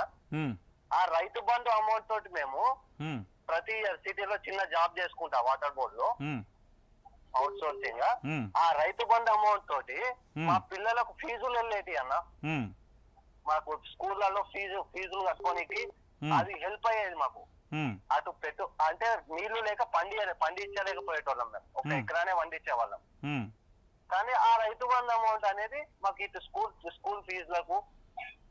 ఆ రైతు బంధు అమౌంట్ తోటి మేము ప్రతి ఇయర్ సిటీలో చిన్న జాబ్ చేసుకుంటా, వాటర్ బోర్డ్ లో అవుట్ సోర్సింగ్. ఆ రైతు బంధు అమౌంట్ తోటి మా పిల్లలకు ఫీజులు వెళ్ళేటి అన్న. మాకు స్కూళ్లలో ఫీజులు కట్టుకోనికి అది హెల్ప్ అయ్యేది మాకు. అటు అంటే నీళ్లు లేక పండించలేకపోయేటోళ్ళం మేము, 1 ఎకరానే పండించే వాళ్ళం. కానీ ఆ రైతు బంధు అమౌంట్ అనేది మాకు ఇటు స్కూల్ ఫీజులకు,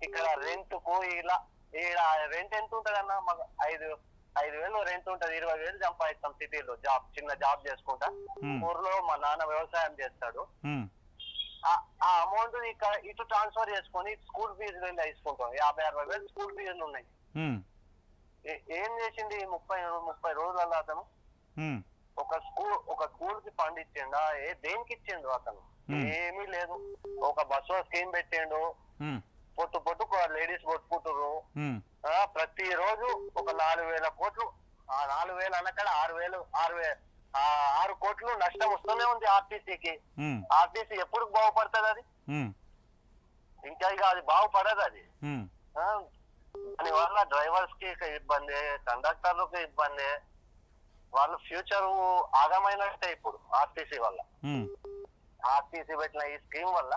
ఇక్కడ రెంట్ కు, ఇలా ఈడ రెంట్ ఎంత ఉంటది అన్న? మాకు 5,000 రెంట్ ఉంటది, 20,000 సంపాదిస్తాం సిటీలో. చిన్న జాబ్ చేసుకుంటా. ఊర్లో మా నాన్న వ్యవసాయం చేస్తాడు. ఆ అమౌంట్ ఇటు ట్రాన్స్ఫర్ చేసుకొని స్కూల్ ఫీజులు తీసుకుంటాం. 50,000-60,000 స్కూల్ ఫీజులు ఉన్నాయి. ఏం చేసింది 30 రోజులలో అతను? ఒక స్కూల్ కి ఫండ్ ఇచ్చిండా? దేనికి ఇచ్చిండు అతను? ఏమీ లేదు. ఒక బస్సు స్కీమ్ పెట్టిండు. పొట్టు లేడీస్ కొట్టుకుంటారు. ప్రతి రోజు ఒక 4,000 కోట్లు, 4,000 అనక్కడ 6 కోట్లు నష్టం వస్తూనే ఉంది ఆర్టీసీకి. ఆర్టీసీ ఎప్పుడు బాగుపడుతుంది? అది ఇంకా అది బాగుపడదు. అది దానివల్ల డ్రైవర్స్ కి ఇబ్బంది, కండక్టర్లకు ఇబ్బంది. వాళ్ళ ఫ్యూచర్ ఆగమైనట్టే ఇప్పుడు ఆర్టీసీ వల్ల. ఆర్టీసీ పెట్టిన ఈ స్కీమ్ వల్ల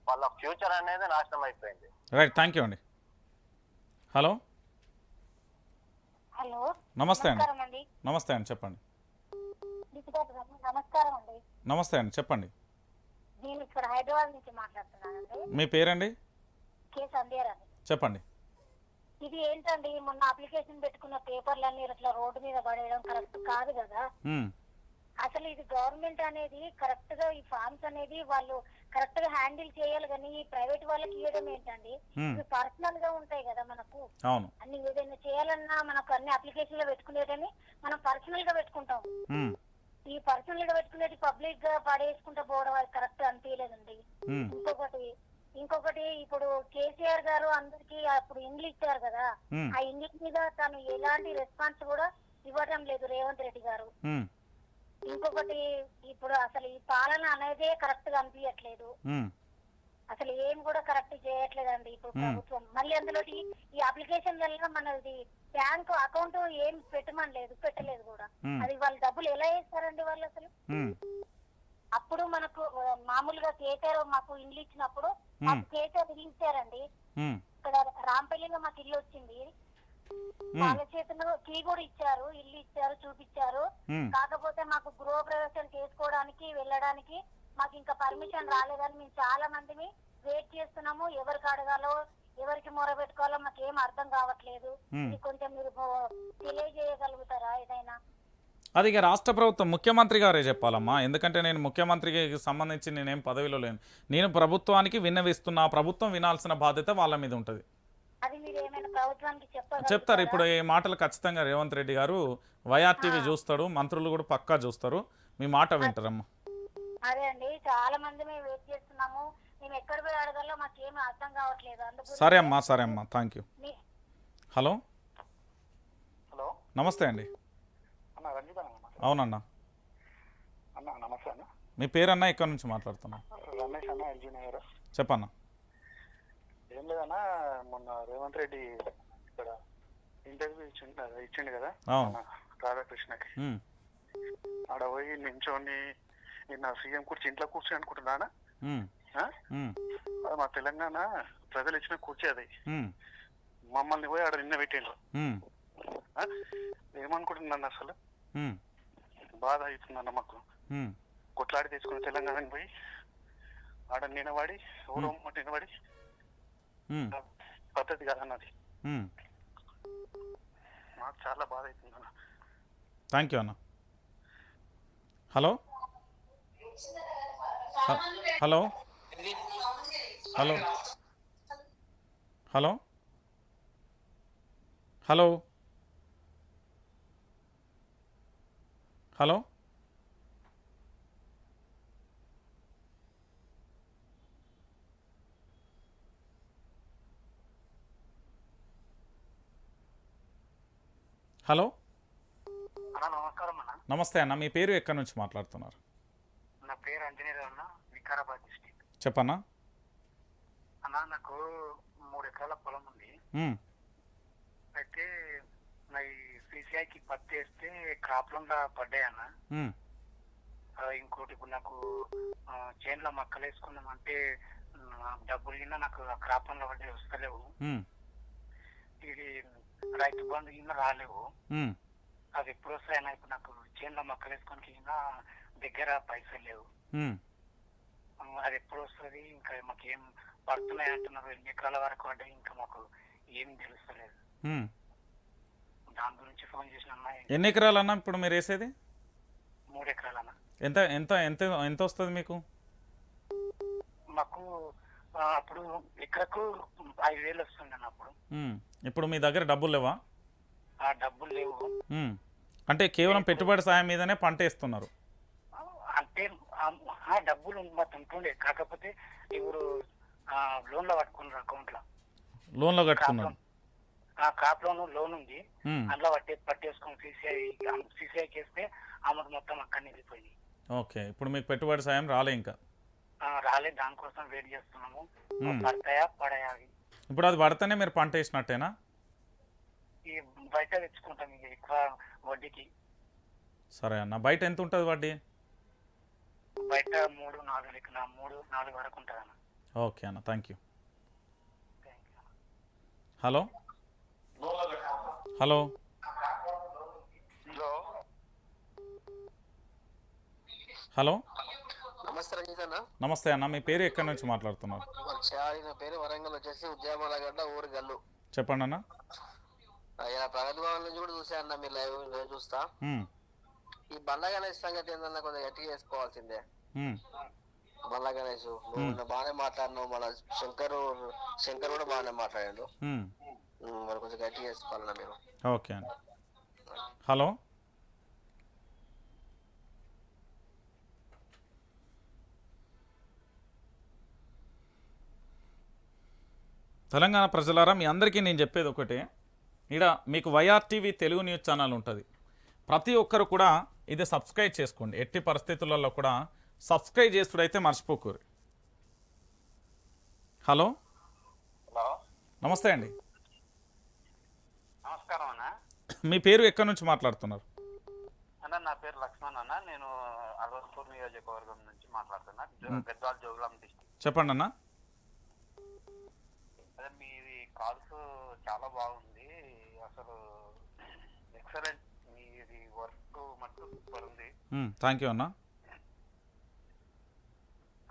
వాళ్ళ ఫ్యూచర్ అనేది నాశనం అయిపోయింది. రైట్, థ్యాంక్ యూ అండి. హలో హలో, నమస్తే అండి. నమస్తే అండి, చెప్పండి. నమస్కారం అండి. నమస్తే అండి, చెప్పండి. నేను ఇక్కడ హైదరాబాద్ నుంచి మాట్లాడుతున్నానండి. మీ పేరండి? కే సంధ్యారాణి. చెప్పండి. ఇది ఏంటండి, మొన్న అప్లికేషన్ పెట్టుకున్న పేపర్లన్నీ ఇట్లా రోడ్డు మీద పడేయడం కరెక్ట్ కాదు కదా. అసలు ఇది గవర్నమెంట్ అనేది కరెక్ట్ గా ఈ ఫార్మ్స్ అనేది వాళ్ళు కరెక్ట్ గా హ్యాండిల్ చేయాలి, కానీ ఈ ప్రైవేట్ వాళ్ళకి ఇవ్వడం ఏంటండి? ఇవి పర్సనల్ గా ఉంటాయి కదా మనకు. అన్ని ఏదైనా చేయాలన్నా మనకు అన్ని అప్లికేషన్ లో పెట్టుకునేటని మనం పర్సనల్ గా పెట్టుకుంటాం. ఈ పర్సనల్ గా పెట్టుకునేది పబ్లిక్ గా పడేసుకుంటూ పోవడం అది కరెక్ట్ అనిపించలేదండి. ఇంకొకటి ఇప్పుడు కేసీఆర్ గారు అందరికి అప్పుడు ఇండ్లు ఇచ్చారు కదా, ఆ ఇండ్ల మీద తను ఎలాంటి రెస్పాన్స్ కూడా ఇవ్వడం లేదు రేవంత్ రెడ్డి గారు. ఇంకొకటి ఇప్పుడు అసలు ఈ పాలన అనేదే కరెక్ట్ గా అనిపించట్లేదు. అసలు ఏం కూడా కరెక్ట్ చేయట్లేదండి ఇప్పుడు ప్రభుత్వం. మళ్ళీ అందులో ఈ అప్లికేషన్ వల్ల మనది బ్యాంక్ అకౌంట్ ఏం పెట్టలేదు కూడా. అది వాళ్ళు డబ్బులు ఎలా వేస్తారండి వాళ్ళు అసలు? అప్పుడు మనకు మామూలుగా కేసీఆర్ మాకు ఇల్లు ఇచ్చినప్పుడు మాకు కేసీఆర్ ఇల్లు ఇచ్చారండి. ఇక్కడ రాంపల్లిలో మాకు ఇల్లు వచ్చింది. వాళ్ళ చేతిలో కీ కూడా ఇచ్చారు, ఇల్లు ఇచ్చారు, చూపించారు. కాకపోతే మాకు గృహప్రవేశం చేసుకోవడానికి వెళ్ళడానికి మాకు ఇంకా పర్మిషన్ రాలేదని మేము చాలా మందిని వెయిట్ చేస్తున్నాము. ఎవరికి అడగాలో ఎవరికి మొర పెట్టుకోవాలో మాకు ఏం అర్థం కావట్లేదు. ఇది కొంచెం మీరు తెలియజేయగలుగుతారా ఏదైనా? అది ఇక రాష్ట్ర ప్రభుత్వం ముఖ్యమంత్రి గారే చెప్పాలమ్మా. ఎందుకంటే నేను ముఖ్యమంత్రికి సంబంధించి నేనేం పదవిలో లేను. నేను ప్రభుత్వానికి విన్నవిస్తున్నా, ప్రభుత్వం వినాల్సిన బాధ్యత వాళ్ళ మీద ఉంటుంది. చెప్తారు. ఇప్పుడు ఈ మాటలు ఖచ్చితంగా రేవంత్ రెడ్డి గారు వైఆర్టీవీ చూస్తాడు, మంత్రులు కూడా పక్కా చూస్తారు, మీ మాట వింటారమ్మా. అదే అండి, చాలా మంది మేము వెయిట్ చేస్తున్నాము. మేము ఎక్కడ పోయి అడగాలో మాకేమీ అర్థం కావట్లేదు. సరే అమ్మా, థ్యాంక్ యూ. హలో, నమస్తే అండి. అవునన్నా. నమస్తే అన్న. మీ పేరన్నా, ఎక్కడి నుంచి మాట్లాడుతున్నా? రమేష్ అన్న, ఎల్జీ నగర్. చెప్పన్నా. ఏం లేదన్నా, మొన్న రేవంత్ రెడ్డి ఇక్కడ ఇంటర్వ్యూ ఇచ్చిండు కదా రాధాకృష్ణకి. ఆడ పోయి నించోని నిన్న సీఎం కుర్చీ ఇంట్లో కూర్చొని అనుకుంటున్నానా, మా తెలంగాణ ప్రజలు ఇచ్చిన కుర్చీ అది. మమ్మల్ని పోయి ఆడ నిన్న పెట్టిండ్రు. ఏమనుకుంటున్నాను అసలు, బాధ అవుతుందన్న మాకు. కొట్లాడి తెచ్చుకుని తెలంగాణకి పోయి ఆడ నిలబడి నిలబడి పద్ధతి కాదన్నది. నాకు చాలా బాధ అవుతుంది అన్న. థ్యాంక్ యూ అన్న. Hello hello hello hello hello hello hello, నమస్కారం అన్న. నమస్తే అన్న. మీ పేరు, ఎక్కడి నుంచి మాట్లాడుతున్నారు? నా పేరు అంజనీరావు అన్న, వికారాబాద్ డిస్ట్రిక్ట్. చెప్పన్నా. అన్న, నాకు 3 ఎకరాల పొలం ఉంది. అయితే నా సిసిఐకి పత్తి వేస్తే క్రాప్ లోన్ పడ్డాయి అన్న. ఇంకోటి ఇప్పుడు నాకు చేన్లో మొక్కలు వేసుకున్నామంటే డబ్బులు కింద నాకు క్రాప్ లోన్లో పడ్డాయి, వస్తలేవు. ఇది రైతు బంధు కింద రాలేవు. అవి ఎప్పుడు వస్తాయన్నా? ఇప్పుడు నాకు చేన్లో మొక్కలు వేసుకొని కింద దగ్గర పైసలు లేవు. అది ఎప్పుడు వస్తుంది? ఇంకా మాకు ఏం పడుతున్నాయి అంటున్నారు. 2 ఎకరాల వరకు పడ్డాయి, ఇంకా మాకు ఏం తెలుస్తలేదు. ఉమ్. దాని గురించి ఫోన్ చేసిన అమ్మాయి. ఎన్ని ఎకరాలన్నా ఇప్పుడు మీరు వేసేది? 3 ఎకరాలన్నా. ఎంత ఎంత ఎంత ఎంత వస్తుంది మీకు? మాకు అప్పుడు ఎకరకు 5,000 వస్తుండన్న అప్పుడు. ఇప్పుడు మీ దగ్గర డబ్బులు లేవా? ఆ డబ్బులు లేవు. అంటే కేవలం పెట్టుబడి సాయం మీదనే పంట వేస్తున్నారు? అంటే ఆ డబ్బులు మొత్తం ఉంటుండే, కాకపోతే ఇప్పుడు లోన్లో పట్టుకున్నారు అకౌంట్లో. లోన్లో కట్టుకున్నారు? క్రాప్ లోన్ ఉంది, అందులో పట్టేసుకొని సిసిఐకి వేస్తే అమౌంట్ మొత్తం అక్కడనే వెళ్ళిపోయింది. ఓకే, ఇప్పుడు మీకు పెట్టుబడి సాయం రాలే ఇంకా? రాలేదు, దానికోసం వెయిట్ చేస్తున్నాము. పడతాయా పడాయా? ఇప్పుడు అది పడితేనే మీరు పంట వేసినట్టేనా? ఈ బయట తెచ్చుకుంటాం ఇక ఎక్కువ వడ్డీకి. సరే అన్న, బయట ఎంత ఉంటుంది వడ్డీ? బయట 3-4 వరకు ఉంటుంది అన్న. ఓకే అన్న, thank you. Hello hello hello, నమస్తే రంజిత్ అన్న. నమస్తే అన్న, మీ పేరు ఎక్కడి నుంచి మాట్లాడుతున్నారు? నా పేరు వరంగల్ వచ్చేసి ఉద్యమాలగడ్డ ఊరు గల్లు. చెప్పండి అన్న. ఇలా ప్రగతి భవన్ నుంచి కూడా చూసా అన్న, మీరు లైవ్ చూస్తా. ఈ బండ్ల గణేష్ సంగతి ఏందన్నా కొంచెం గట్టిగా చేసుకోవాల్సిందే. బండ్ల గణేష్ నువ్వు బాగానే మాట్లాడినావు, మన శంకర్ కూడా బాగానే మాట్లాడాడు. మరి కొంచెం గట్టిగా చేసుకోవాలన్నా మీరు. ఓకే అండి. హలో తెలంగాణ ప్రజలారా, మీ అందరికీ నేను చెప్పేది ఒకటే, ఇక్కడ మీకు వైఆర్టీవీ తెలుగు న్యూస్ ఛానల్ ఉంటుంది. ప్రతి ఒక్కరు కూడా ఇది సబ్స్క్రైబ్ చేసుకోండి. ఎట్టి పరిస్థితులలో కూడా సబ్స్క్రైబ్ చేసుడైతే మర్చిపోకూరు. హలో నమస్తే అండి. నమస్కారం అన్న. మీ పేరు ఎక్కడి నుంచి మాట్లాడుతున్నారు? అన్న నా పేరు లక్ష్మణ్ అన్న, నేను అల్వస్పూర్ నియోజకవర్గం నుంచి మాట్లాడుతున్నా, గద్వాల జోగులాం డిస్ట్రిక్ట్. చెప్పండి అన్న. అదే మీది కాల్స్ చాలా బాగుంది, అసలు ఎక్సలెంట్, మీది వర్క్ మట్టు సూపర్ ఉంది. థ్యాంక్ యూ అన్న.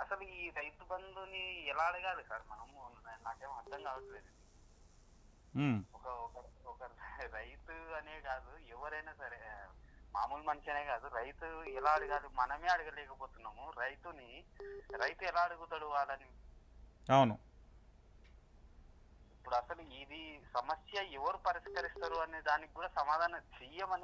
అసలు ఈ రైతు బంధుని ఎలా అడగాలి సార్ మనము? నాకేం అర్థం కావట్లేదు. ఒక రైతు అనే కాదు, ఎవరైనా సరే, మామూలు మనిషి అనే కాదు, రైతు ఎలా అడగాలి మనమే అడగలేకపోతున్నాము. రైతు ఎలా అడుగుతాడు వాళ్ళని? అవును, ఇప్పుడు అసలు ఇది సమస్య ఎవరు పరిష్కరిస్తారు అనే దానికి కూడా సమాధానం చెయ్యమని